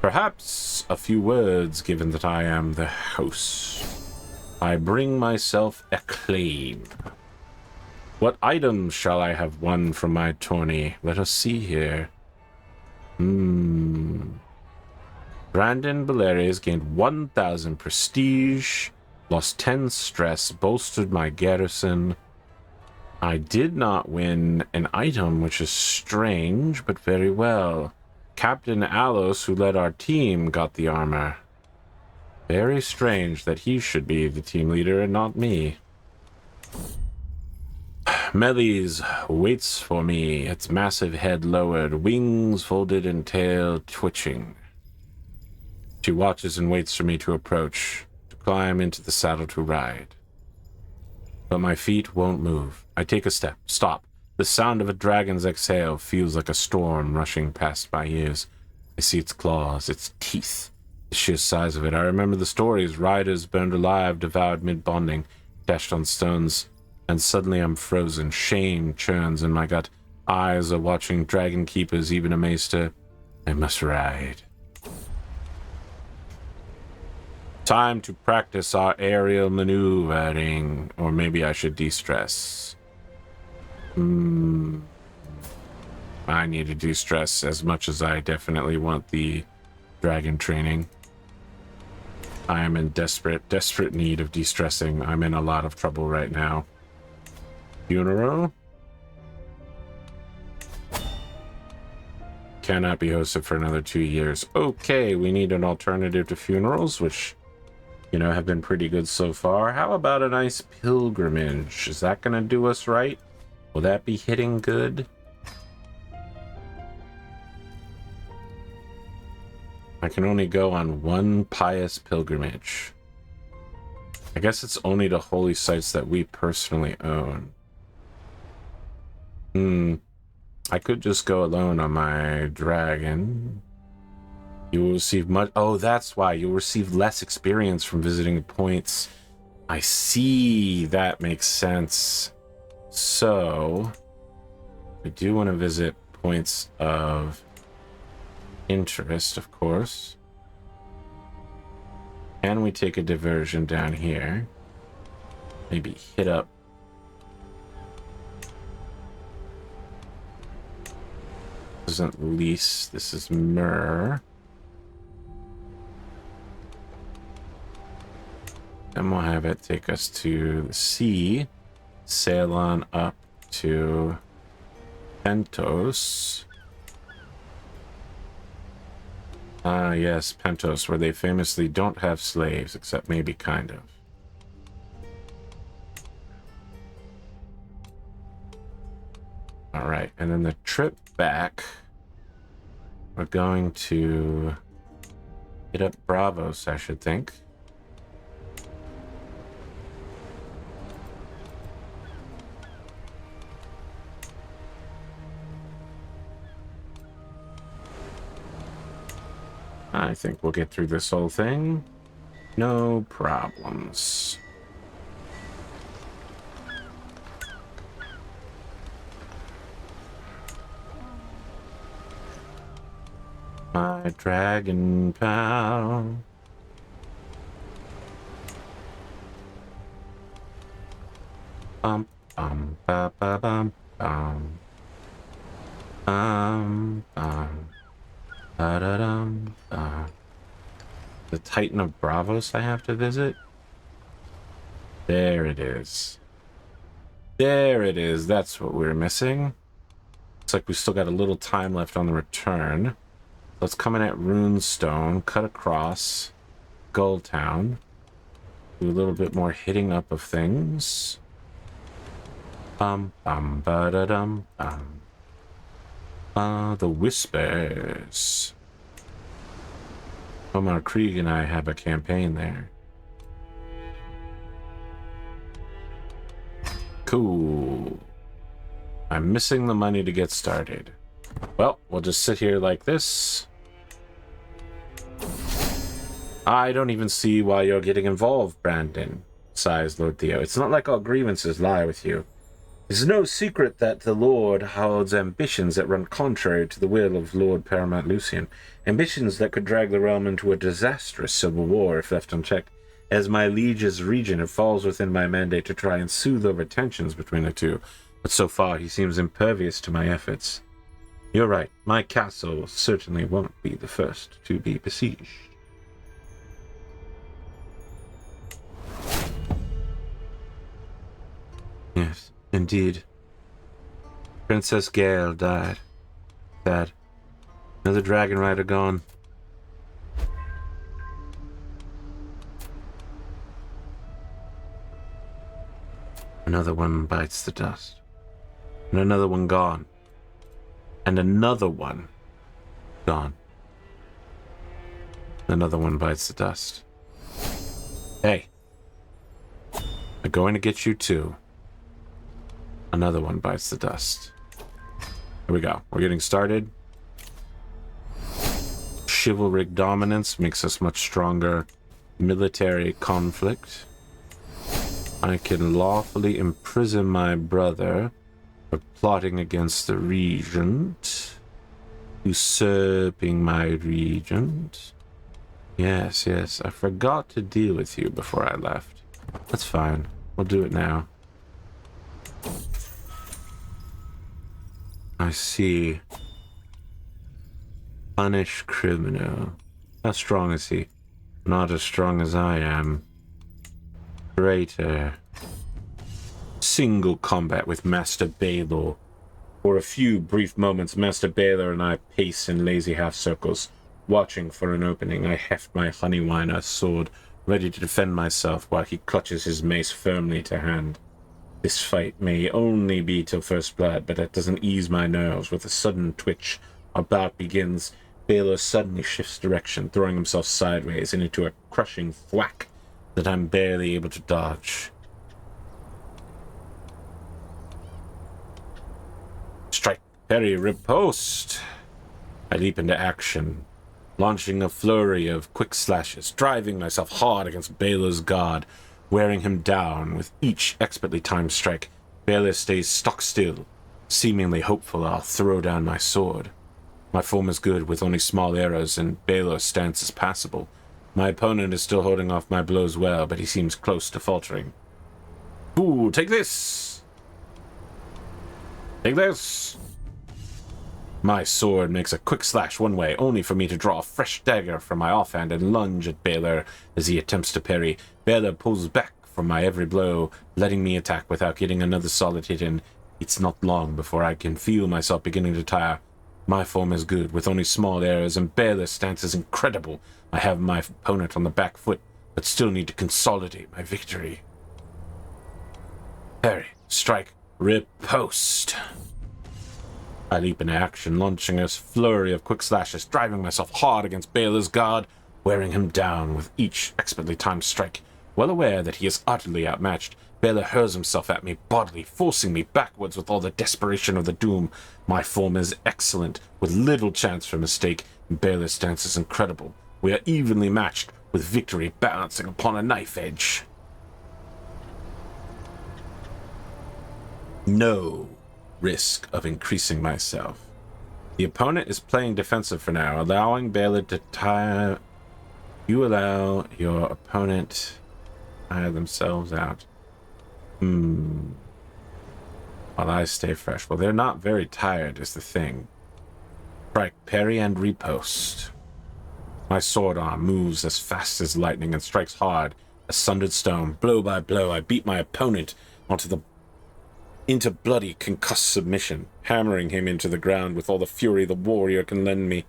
Perhaps a few words, given that I am the host. I bring myself acclaim. What items shall I have won from my tourney? Let us see here. Brandon Belaerys gained 1,000 prestige. Lost 10 stress, bolstered my garrison. I did not win an item, which is strange, but very well. Captain Alos, who led our team, got the armor. Very strange that he should be the team leader and not me. Melis waits for me, its massive head lowered, wings folded and tail twitching. She watches and waits for me to approach, to climb into the saddle to ride. But my feet won't move. I take a step, stop. The sound of a dragon's exhale feels like a storm rushing past my ears. I see its claws, its teeth, the sheer size of it. I remember the stories, riders burned alive, devoured mid-bonding, dashed on stones. And suddenly I'm frozen. Shame churns in my gut. Eyes are watching dragon keepers, even a maester. I must ride. Time to practice our aerial maneuvering. Or maybe I should de-stress. I need to de-stress as much as I definitely want the dragon training. I am in desperate need of de-stressing. I'm in a lot of trouble right now. Funeral cannot be hosted for another 2 years. Okay, we need an alternative to funerals, which, you know, have been pretty good so far. How about a nice pilgrimage? Is that gonna do us right? Will that be hitting good? I can only go on one pious pilgrimage. I guess it's only to holy sites that we personally own. I could just go alone on my dragon. You will receive much... Oh, that's why. You'll receive less experience from visiting points. I see. That makes sense. So, I do want to visit points of interest, of course. Can we take a diversion down here? Maybe hit up this isn't lease, this is Myrrh. And we'll have it take us to the sea, sail on up to Pentos. Ah, yes, Pentos, where they famously don't have slaves, except maybe kind of. All right, and then the trip back, we're going to hit up Bravos, I should think. I think we'll get through this whole thing. No problems. My dragon pal. Bum bum ba ba bum bum. Bum. Da-da-dum. The Titan of Bravos I have to visit? There it is. There it is. That's what we're missing. Looks like we still got a little time left on the return. Let's come in at Runestone, cut across Gulltown, do a little bit more hitting up of things. Bum bum ba da dum bum. The Whispers. Omar Krieg and I have a campaign there. Cool. I'm missing the money to get started. Well, we'll just sit here like this. I don't even see why you're getting involved, Brandon, sighs Lord Theo. It's not like our grievances lie with you. It's no secret that the Lord holds ambitions that run contrary to the will of Lord Paramount Lucian. Ambitions that could drag the realm into a disastrous civil war if left unchecked. As my liege's regent, it falls within my mandate to try and soothe over tensions between the two. But so far, he seems impervious to my efforts. You're right. My castle certainly won't be the first to be besieged. Yes, indeed. Princess Gale died. Sad. Another dragon rider gone. Another one bites the dust. And another one gone. And another one gone. Another one bites the dust. Hey. I'm going to get you too. Another one bites the dust. Here we go. We're getting started. Chivalric dominance makes us much stronger. Military conflict. I can lawfully imprison my brother for plotting against the regent. Usurping my regent. Yes, yes. I forgot to deal with you before I left. That's fine. We'll do it now. I see. Punish criminal. How strong is he? Not as strong as I am. Traitor. Single combat with Master Baelor. For a few brief moments, Master Baelor and I pace in lazy half-circles, watching for an opening. I heft my Honeywiner sword, ready to defend myself, while he clutches his mace firmly to hand. This fight may only be till first blood, but that doesn't ease my nerves. With a sudden twitch, our bout begins. Baelor suddenly shifts direction, throwing himself sideways and into a crushing thwack that I'm barely able to dodge. Strike, parry, riposte. I leap into action, launching a flurry of quick slashes, driving myself hard against Baelor's guard, wearing him down with each expertly timed strike. Baelor stays stock still, seemingly hopeful I'll throw down my sword. My form is good, with only small arrows, and Baelor's stance is passable. My opponent is still holding off my blows well, but he seems close to faltering. Ooh, take this! Take this! My sword makes a quick slash one way, only for me to draw a fresh dagger from my offhand and lunge at Baelor as he attempts to parry. Baelor pulls back from my every blow, letting me attack without getting another solid hit in. It's not long before I can feel myself beginning to tire. My form is good, with only small errors, and Baelor's stance is incredible. I have my opponent on the back foot, but still need to consolidate my victory. Parry, strike, riposte. I leap into action, launching a flurry of quick slashes, driving myself hard against Baelor's guard, wearing him down with each expertly timed strike. Well aware that he is utterly outmatched, Baelor hurls himself at me bodily, forcing me backwards with all the desperation of the doom. My form is excellent, with little chance for mistake, and Baelor's stance is incredible. We are evenly matched, with victory balancing upon a knife edge. No risk of increasing myself. The opponent is playing defensive for now, allowing Baelor to tire. You allow your opponent to tire themselves out. While I stay fresh. Well, they're not very tired is the thing. Strike, parry, and riposte. My sword arm moves as fast as lightning and strikes hard as sundered stone. Blow by blow, I beat my opponent into bloody concussed submission, hammering him into the ground with all the fury the warrior can lend me.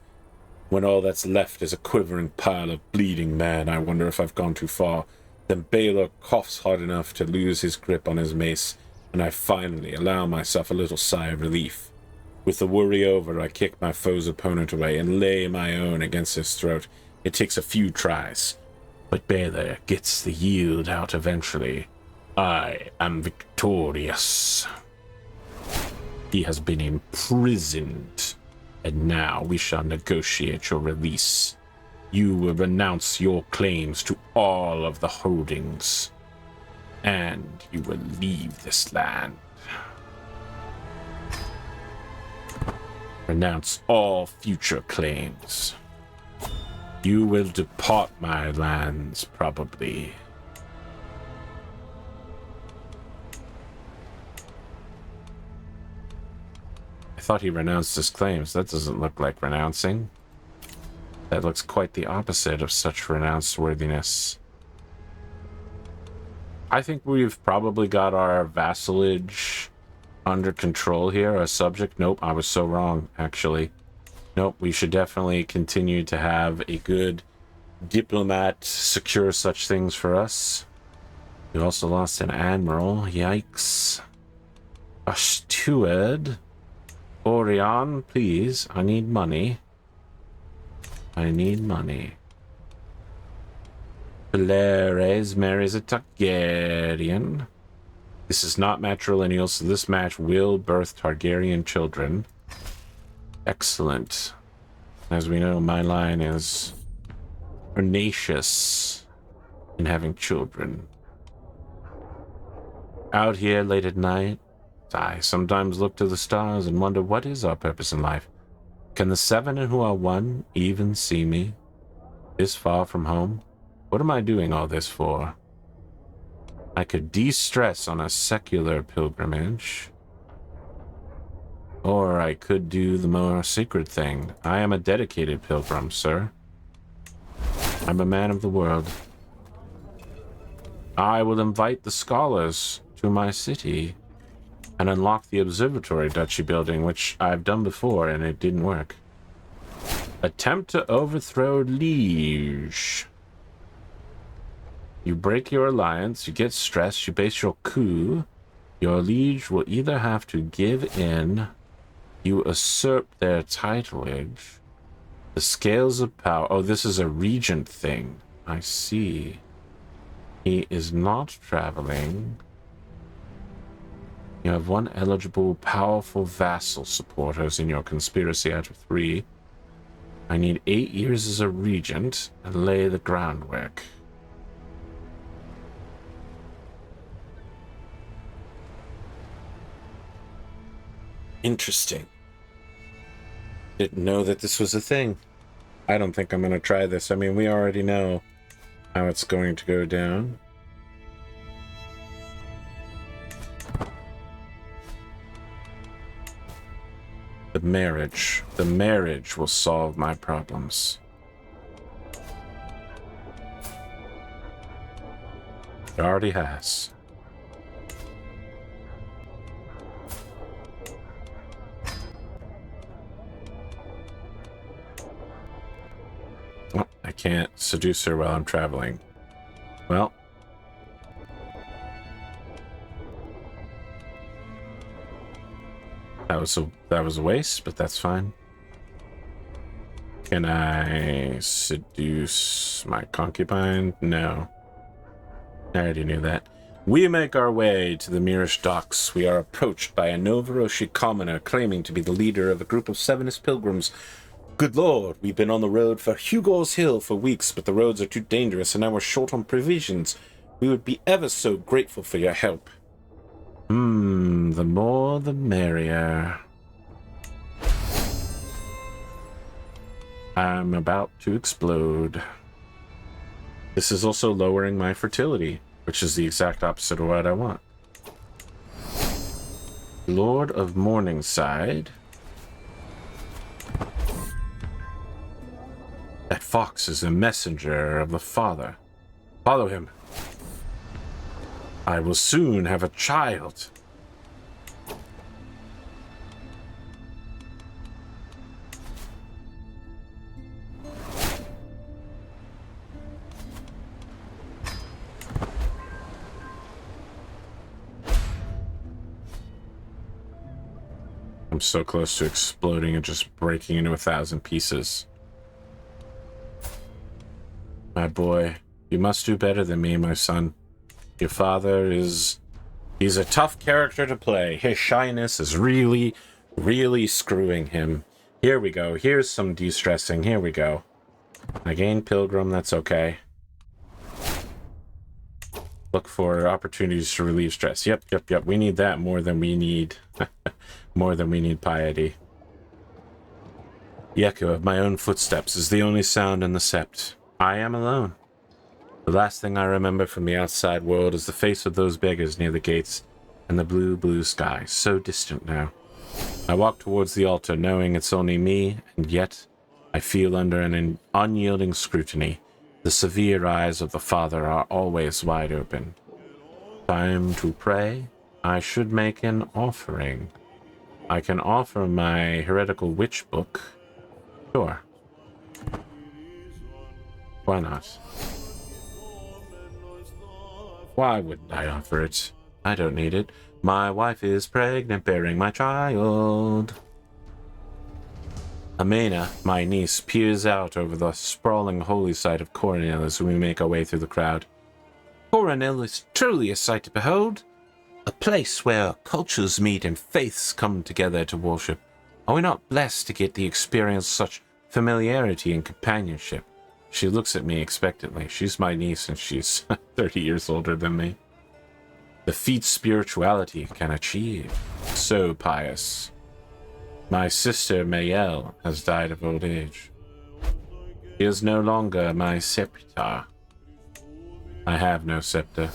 When all that's left is a quivering pile of bleeding man, I wonder if I've gone too far. Then Baelor coughs hard enough to lose his grip on his mace, and I finally allow myself a little sigh of relief. With the worry over, I kick my foe's opponent away and lay my own against his throat. It takes a few tries, but Baelor gets the yield out eventually. I am victorious. He has been imprisoned, and now we shall negotiate your release. You will renounce your claims to all of the holdings, and you will leave this land. Renounce all future claims. You will depart my lands, probably. I thought he renounced his claims. That doesn't look like renouncing. That looks quite the opposite of such renounced worthiness. I think we've probably got our vassalage under control here. Our subject. Nope, I was so wrong, actually. Nope, we should definitely continue to have a good diplomat secure such things for us. We also lost an admiral. Yikes. A steward. Orion, please. I need money. I need money. Belaerys marries a Targaryen. This is not matrilineal, so this match will birth Targaryen children. Excellent. As we know, my line is pernicious in having children. Out here late at night, I sometimes look to the stars and wonder what is our purpose in life. Can the seven who are one even see me? This far from home? What am I doing all this for? I could de-stress on a secular pilgrimage. Or I could do the more sacred thing. I am a dedicated pilgrim, sir. I'm a man of the world. I will invite the scholars to my city and unlock the observatory duchy building, which I've done before and it didn't work. Attempt to overthrow liege. You break your alliance, you get stressed, you base your coup. Your liege will either have to give in, you usurp their titleage. The scales of power. Oh, this is a regent thing. I see. He is not traveling. You have one eligible, powerful vassal supporters in your conspiracy out of 3. I need 8 years as a regent and lay the groundwork. Interesting. Didn't know that this was a thing. I don't think I'm going to try this. I mean, we already know how it's going to go down. The marriage. The marriage will solve my problems. It already has. Oh, I can't seduce her while I'm traveling. Well. That was a waste, but that's fine. Can I seduce my concubine? No. I already knew that. We make our way to the Mirish docks. We are approached by a Novoroshi commoner claiming to be the leader of a group of Sevenist pilgrims. Good lord, we've been on the road for Hugo's Hill for weeks, but the roads are too dangerous and now we're short on provisions. We would be ever so grateful for your help. The more the merrier. I'm about to explode. This is also lowering my fertility, which is the exact opposite of what I want. Lord of Morningside. That fox is a messenger of the Father. Follow him. I will soon have a child. I'm so close to exploding and just breaking into 1,000 pieces. My boy, you must do better than me, my son. Your father is... he's a tough character to play. His shyness is really, really screwing him. Here we go. Here's some de-stressing. Here we go. I gained Pilgrim. That's okay. Look for opportunities to relieve stress. Yep. We need that more than we need... more than we need piety. The echo of my own footsteps is the only sound in the sept. I am alone. The last thing I remember from the outside world is the face of those beggars near the gates and the blue, blue sky, so distant now. I walk towards the altar knowing it's only me, and yet I feel under an unyielding scrutiny. The severe eyes of the Father are always wide open. Time to pray. I should make an offering. I can offer my heretical witch book. Sure. Why not? Why wouldn't I offer it? I don't need it. My wife is pregnant, bearing my child. Amena, my niece, peers out over the sprawling holy site of Coronel as we make our way through the crowd. Coronel is truly a sight to behold. A place where cultures meet and faiths come together to worship. Are we not blessed to get to experience such familiarity and companionship? She looks at me expectantly. She's my niece and she's 30 years older than me. The feats spirituality can achieve. So pious. My sister Mayel has died of old age. She is no longer my scepter. I have no scepter.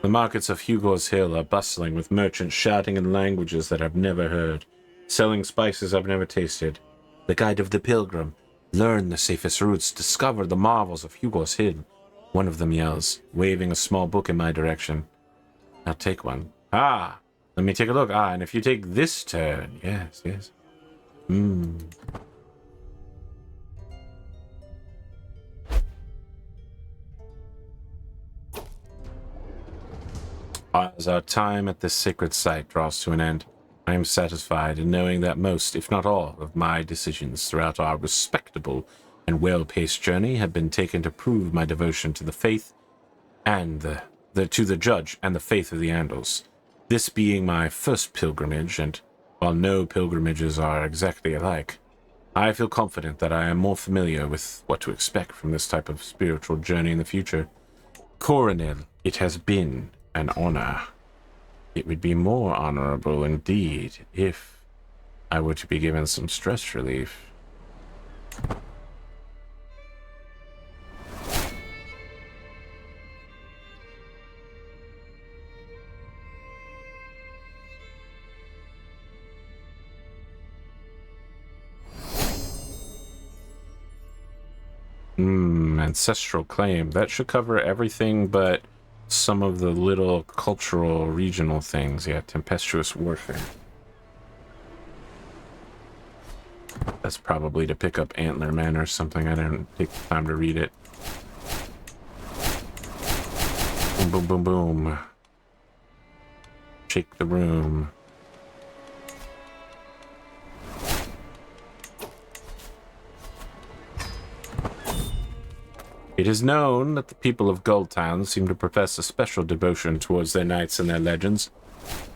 The markets of Hugo's Hill are bustling with merchants shouting in languages that I've never heard, selling spices I've never tasted. The guide of the pilgrim. Learn the safest routes. Discover the marvels of Hugo's Hill. One of them yells, waving a small book in my direction. I'll take one. Ah! Let me take a look. Ah, and if you take this turn. Yes, yes. As our time at this sacred site draws to an end, I am satisfied in knowing that most, if not all, of my decisions throughout our respectable and well-paced journey have been taken to prove my devotion to the faith and to the judge and the faith of the Andals. This being my first pilgrimage, and while no pilgrimages are exactly alike, I feel confident that I am more familiar with what to expect from this type of spiritual journey in the future. Coronel, it has been an honor. It would be more honorable indeed if I were to be given some stress relief. Ancestral claim. That should cover everything but some of the little cultural regional things. Yeah, tempestuous warfare. That's probably to pick up Antler Man or something. I didn't take the time to read it. Boom, boom, boom, boom. Shake the room. It is known that the people of Gulltown seem to profess a special devotion towards their knights and their legends.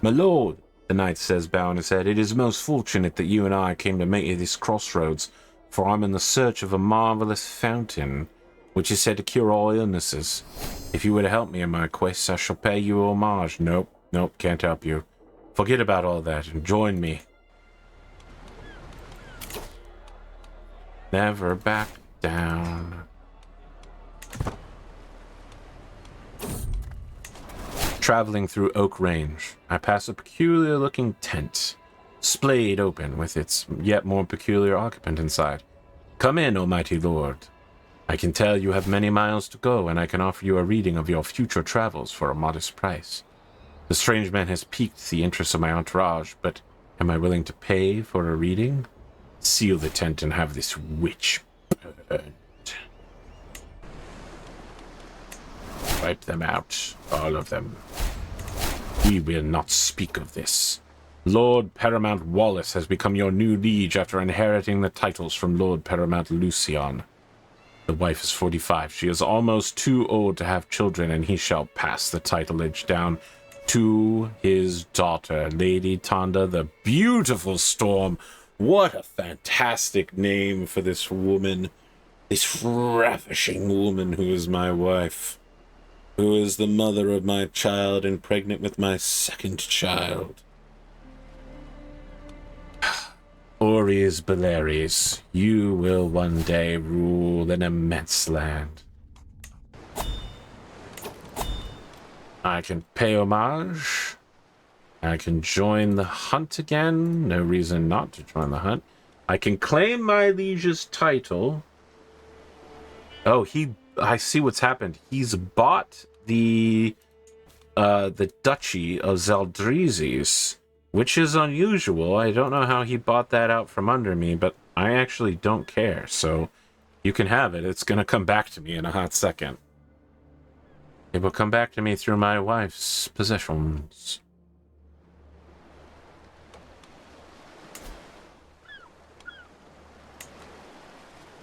My lord, the knight says, bowing his head, it is most fortunate that you and I came to meet at this crossroads, for I'm in the search of a marvelous fountain, which is said to cure all illnesses. If you were to help me in my quest, I shall pay you homage. Nope, can't help you. Forget about all that and join me. Never back down. Traveling through Oak Range, I pass a peculiar-looking tent, splayed open with its yet more peculiar occupant inside. Come in, O mighty lord. I can tell you have many miles to go, and I can offer you a reading of your future travels for a modest price. The strange man has piqued the interest of my entourage, but am I willing to pay for a reading? Seal the tent and have this witch burned. Wipe them out, all of them. We will not speak of this. Lord Paramount Wallace has become your new liege after inheriting the titles from Lord Paramount Lucian. The wife is 45. She is almost too old to have children, and he shall pass the titleage down to his daughter, Lady Tonda, the Beautiful Storm. What a fantastic name for this woman. This ravishing woman who is my wife. Who is the mother of my child and pregnant with my second child. Armies Belaerys, you will one day rule an immense land. I can pay homage. I can join the hunt again. No reason not to join the hunt. I can claim my liege's title. Oh, I see what's happened. He's bought the Duchy of Zeldrizes, which is unusual. I don't know how he bought that out from under me, but I actually don't care. So You can have it. It's gonna come back to me in a hot second. It will come back to me through my wife's possessions.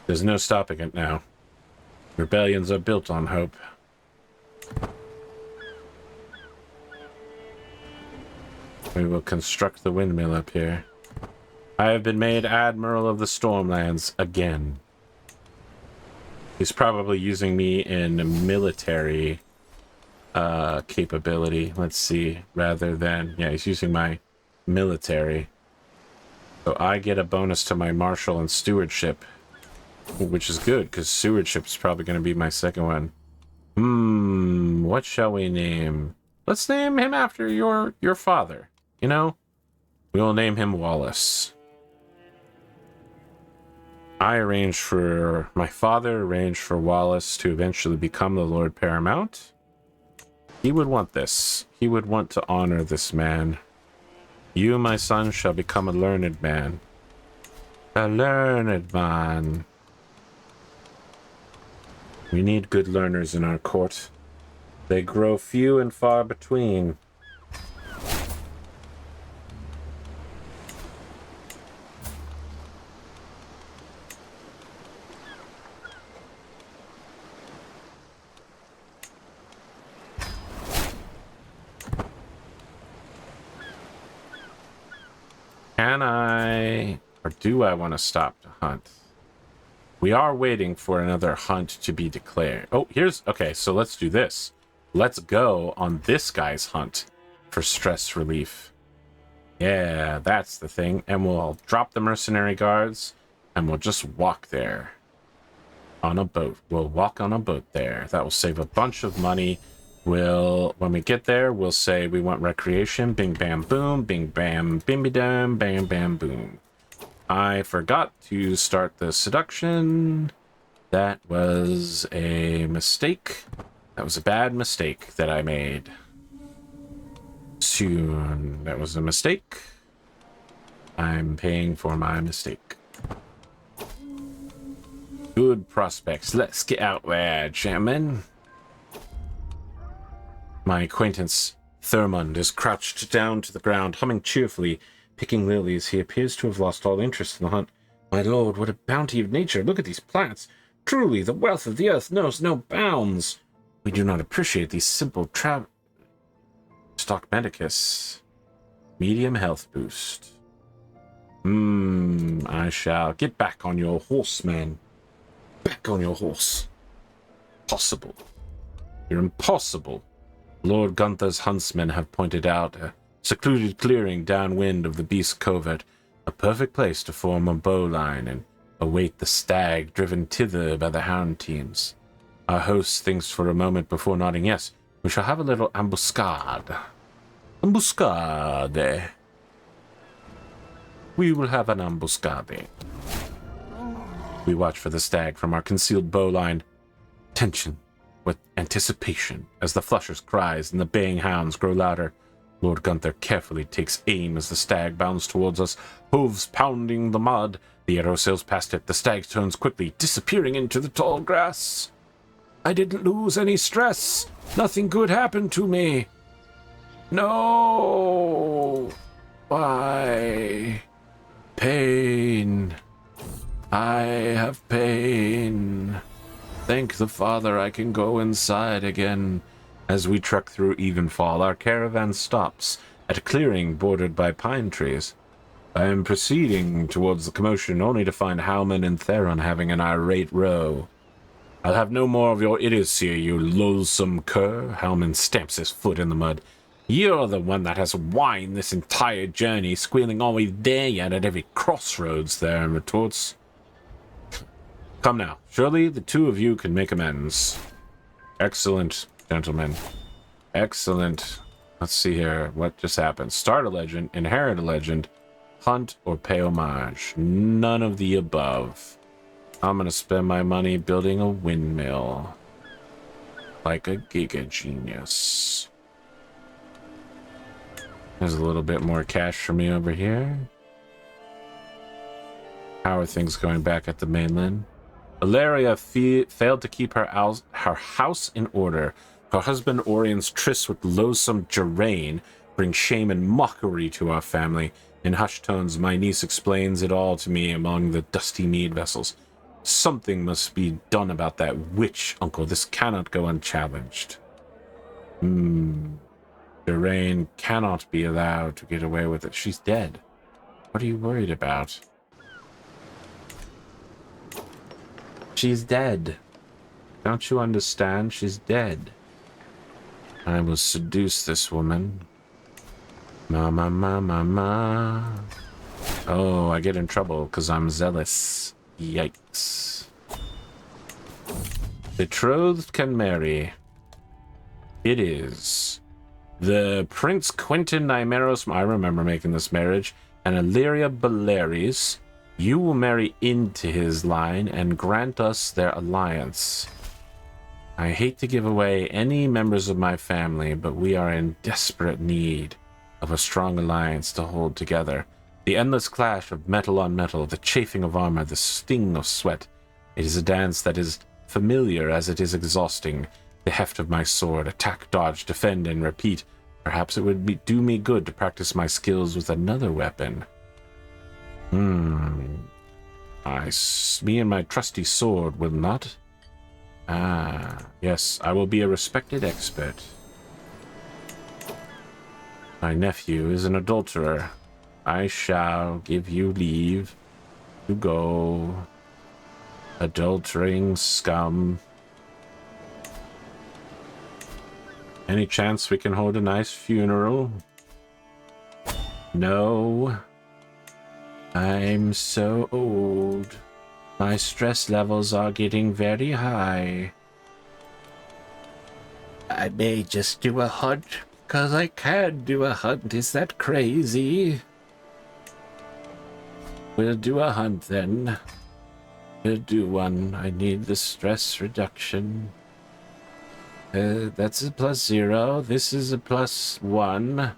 There's no stopping it now. Rebellions are built on hope. We will construct the windmill up here. I have been made Admiral of the Stormlands again. He's probably using me in military capability. Let's see. Rather than... Yeah, he's using my military. So I get a bonus to my marshal and stewardship. Which is good, because stewardship is probably going to be my second one. What shall we name? Let's name him after your father. You know? We will name him Wallace. My father arranged for Wallace to eventually become the Lord Paramount. He would want this. He would want to honor this man. You, my son, shall become a learned man. A learned man. We need good learners in our court. They grow few and far between. Can I, or do I want to stop to hunt? We are waiting for another hunt to be declared. Oh, okay, so let's do this. Let's go on this guy's hunt for stress relief. Yeah, that's the thing. And we'll drop the mercenary guards, and we'll just walk there. On a boat. We'll walk on a boat there. That will save a bunch of money. When we get there, we'll say we want recreation. Bing, bam, boom. Bing, bam, bimby, dam, bam, bam, boom. I forgot to start the seduction. That was a mistake. That was a bad mistake that I made. Soon. That was a mistake. I'm paying for my mistake. Good prospects. Let's get out there, gentlemen. My acquaintance, Thurmund, is crouched down to the ground, humming cheerfully. Picking lilies, he appears to have lost all interest in the hunt. My lord, what a bounty of nature! Look at these plants! Truly, the wealth of the earth knows no bounds! We do not appreciate these simple Stock Medicus. Medium health boost. I shall get back on your horse, man. Back on your horse. Possible. You're impossible. Lord Gunther's huntsmen have pointed out secluded clearing downwind of the Beast Covert, a perfect place to form a bowline and await the stag driven thither by the hound teams. Our host thinks for a moment before nodding yes. We shall have a little ambuscade. Ambuscade. We will have an ambuscade. We watch for the stag from our concealed bowline. Tension with anticipation as the flusher's cries and the baying hounds grow louder. Lord Gunther carefully takes aim as the stag bounds towards us, hooves pounding the mud. The arrow sails past it. The stag turns quickly, disappearing into the tall grass. I didn't lose any stress. Nothing good happened to me. No. Why? Pain. I have pain. Thank the Father I can go inside again. As we trek through Evenfall, our caravan stops at a clearing bordered by pine trees. I am proceeding towards the commotion only to find Halman and Theron having an irate row. I'll have no more of your idiocy, you loathsome cur. Halman stamps his foot in the mud. You're the one that has whined this entire journey, squealing are we there yet at every crossroads there, and retorts. Come now, surely the two of you can make amends. Excellent. Gentlemen. Excellent. Let's see here. What just happened? Start a legend, inherit a legend, hunt, or pay homage. None of the above. I'm going to spend my money building a windmill. Like a giga genius. There's a little bit more cash for me over here. How are things going back at the mainland? Valyria failed to keep her house in order. Her husband Orion's tryst with loathsome Jerain brings shame and mockery to our family. In hushed tones, my niece explains it all to me among the dusty mead vessels. Something must be done about that witch, uncle. This cannot go unchallenged. Jerain cannot be allowed to get away with it. She's dead. What are you worried about? She's dead. Don't you understand? She's dead. I will seduce this woman. Ma. Oh, I get in trouble because I'm zealous. Yikes. Betrothed can marry. It is the Prince Quentin Nymeros, I remember making this marriage, and Valyria Belaerys. You will marry into his line and grant us their alliance. I hate to give away any members of my family, but we are in desperate need of a strong alliance to hold together. The endless clash of metal on metal, the chafing of armor, the sting of sweat. It is a dance that is familiar as it is exhausting. The heft of my sword, attack, dodge, defend, and repeat. Perhaps it would do me good to practice my skills with another weapon. Me and my trusty sword will not. Yes, I will be a respected expert. My nephew is an adulterer. I shall give you leave to go. Adultering scum. Any chance we can hold a nice funeral? No. I'm so old. My stress levels are getting very high. I may just do a hunt, because I can do a hunt. Is that crazy? We'll do a hunt then. We'll do one. I need the stress reduction. That's a +0. This is a +1.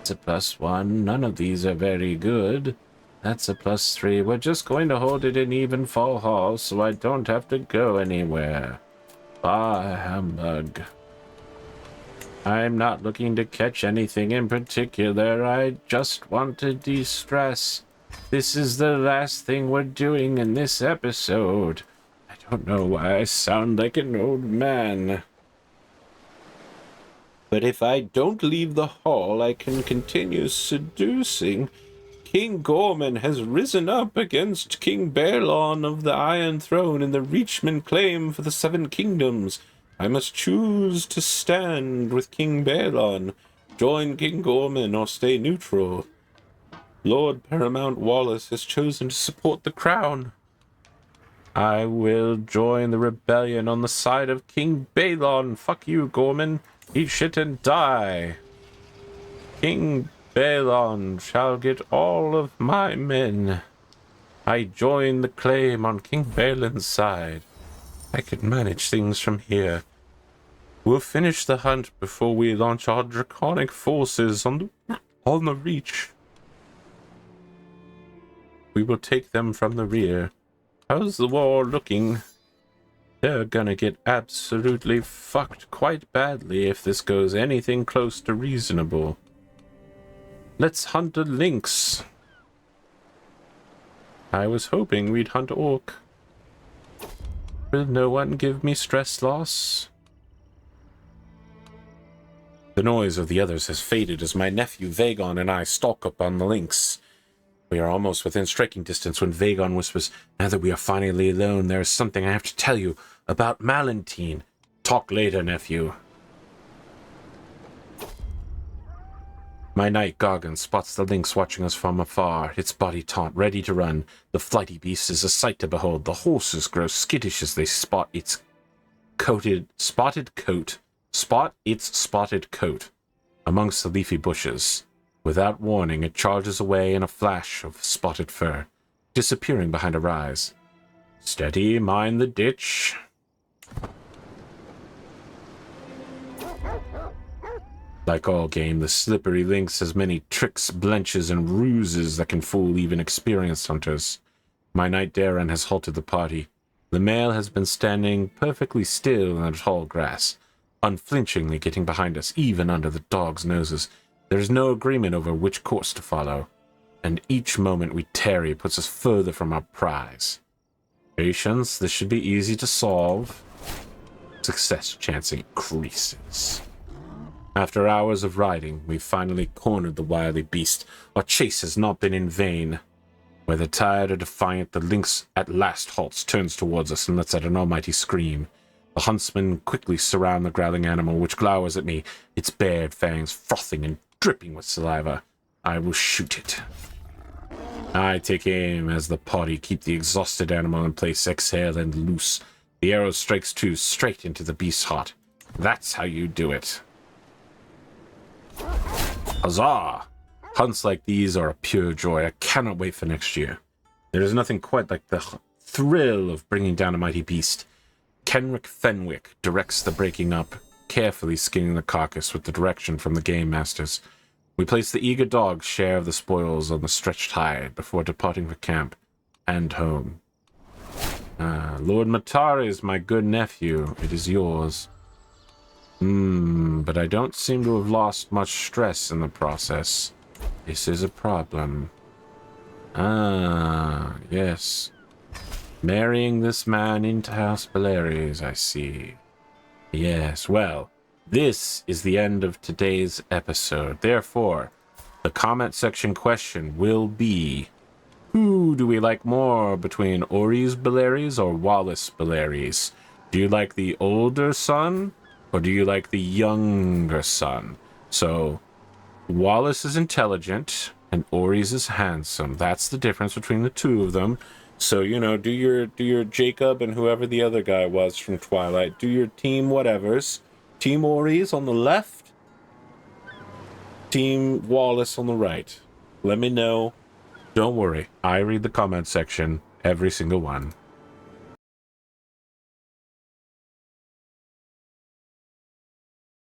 It's a +1. None of these are very good. That's a +3. We're just going to hold it in Evenfall Hall so I don't have to go anywhere. Bah, humbug. I'm not looking to catch anything in particular. I just want to de-stress. This is the last thing we're doing in this episode. I don't know why I sound like an old man. But if I don't leave the hall, I can continue seducing. King Gorman has risen up against King Baelon of the Iron Throne in the Reachman claim for the Seven Kingdoms. I must choose to stand with King Baelon, join King Gorman, or stay neutral. Lord Paramount Wallace has chosen to support the crown. I will join the rebellion on the side of King Baelon. Fuck you, Gorman. Eat shit and die. King Baelon shall get all of my men. I join the claim on King Baelon's side. I can manage things from here. We'll finish the hunt before we launch our draconic forces on the Reach. We will take them from the rear. How's the war looking? They're gonna get absolutely fucked quite badly if this goes anything close to reasonable. Let's hunt a lynx. I was hoping we'd hunt orc. Will no one give me stress loss? The noise of the others has faded as my nephew Vagon and I stalk up on the lynx. We are almost within striking distance when Vagon whispers, "Now that we are finally alone, there is something I have to tell you about Malentine. Talk later, nephew." My knight Gargan spots the lynx watching us from afar, its body taut, ready to run. The flighty beast is a sight to behold. The horses grow skittish as they spot its spotted coat amongst the leafy bushes. Without warning, it charges away in a flash of spotted fur, disappearing behind a rise. Steady, mind the ditch. Like all game, the slippery lynx has many tricks, blenches, and ruses that can fool even experienced hunters. My knight Darren has halted the party. The male has been standing perfectly still in the tall grass, unflinchingly getting behind us, even under the dogs' noses. There is no agreement over which course to follow, and each moment we tarry puts us further from our prize. Patience, this should be easy to solve. Success chance increases. After hours of riding, we finally cornered the wily beast. Our chase has not been in vain. Whether tired or defiant, the lynx at last halts, turns towards us, and lets out an almighty scream. The huntsmen quickly surround the growling animal, which glowers at me, its bared fangs frothing and dripping with saliva. I will shoot it. I take aim as the party keep the exhausted animal in place, exhale and loose. The arrow strikes true, straight into the beast's heart. That's how you do it. Huzzah! Hunts like these are a pure joy. I cannot wait for next year. There is nothing quite like the thrill of bringing down a mighty beast. Kenrick Fenwick directs the breaking up, carefully skinning the carcass with the direction from the game masters. We place the eager dog's share of the spoils on the stretched hide before departing for camp and home. Lord Matari is my good nephew. It is yours. But I don't seem to have lost much stress in the process. This is a problem. Yes. Marrying this man into House Belaerys, I see. Yes, well, this is the end of today's episode. Therefore, the comment section question will be, who do we like more between Orys Belaerys or Wallace Belaerys? Do you like the older son, or do you like the younger son? So, Wallace is intelligent, and Orys is handsome. That's the difference between the two of them. So, you know, do your Jacob and whoever the other guy was from Twilight. Do your team whatevers. Team Orys on the left. Team Wallace on the right. Let me know. Don't worry. I read the comment section. Every single one.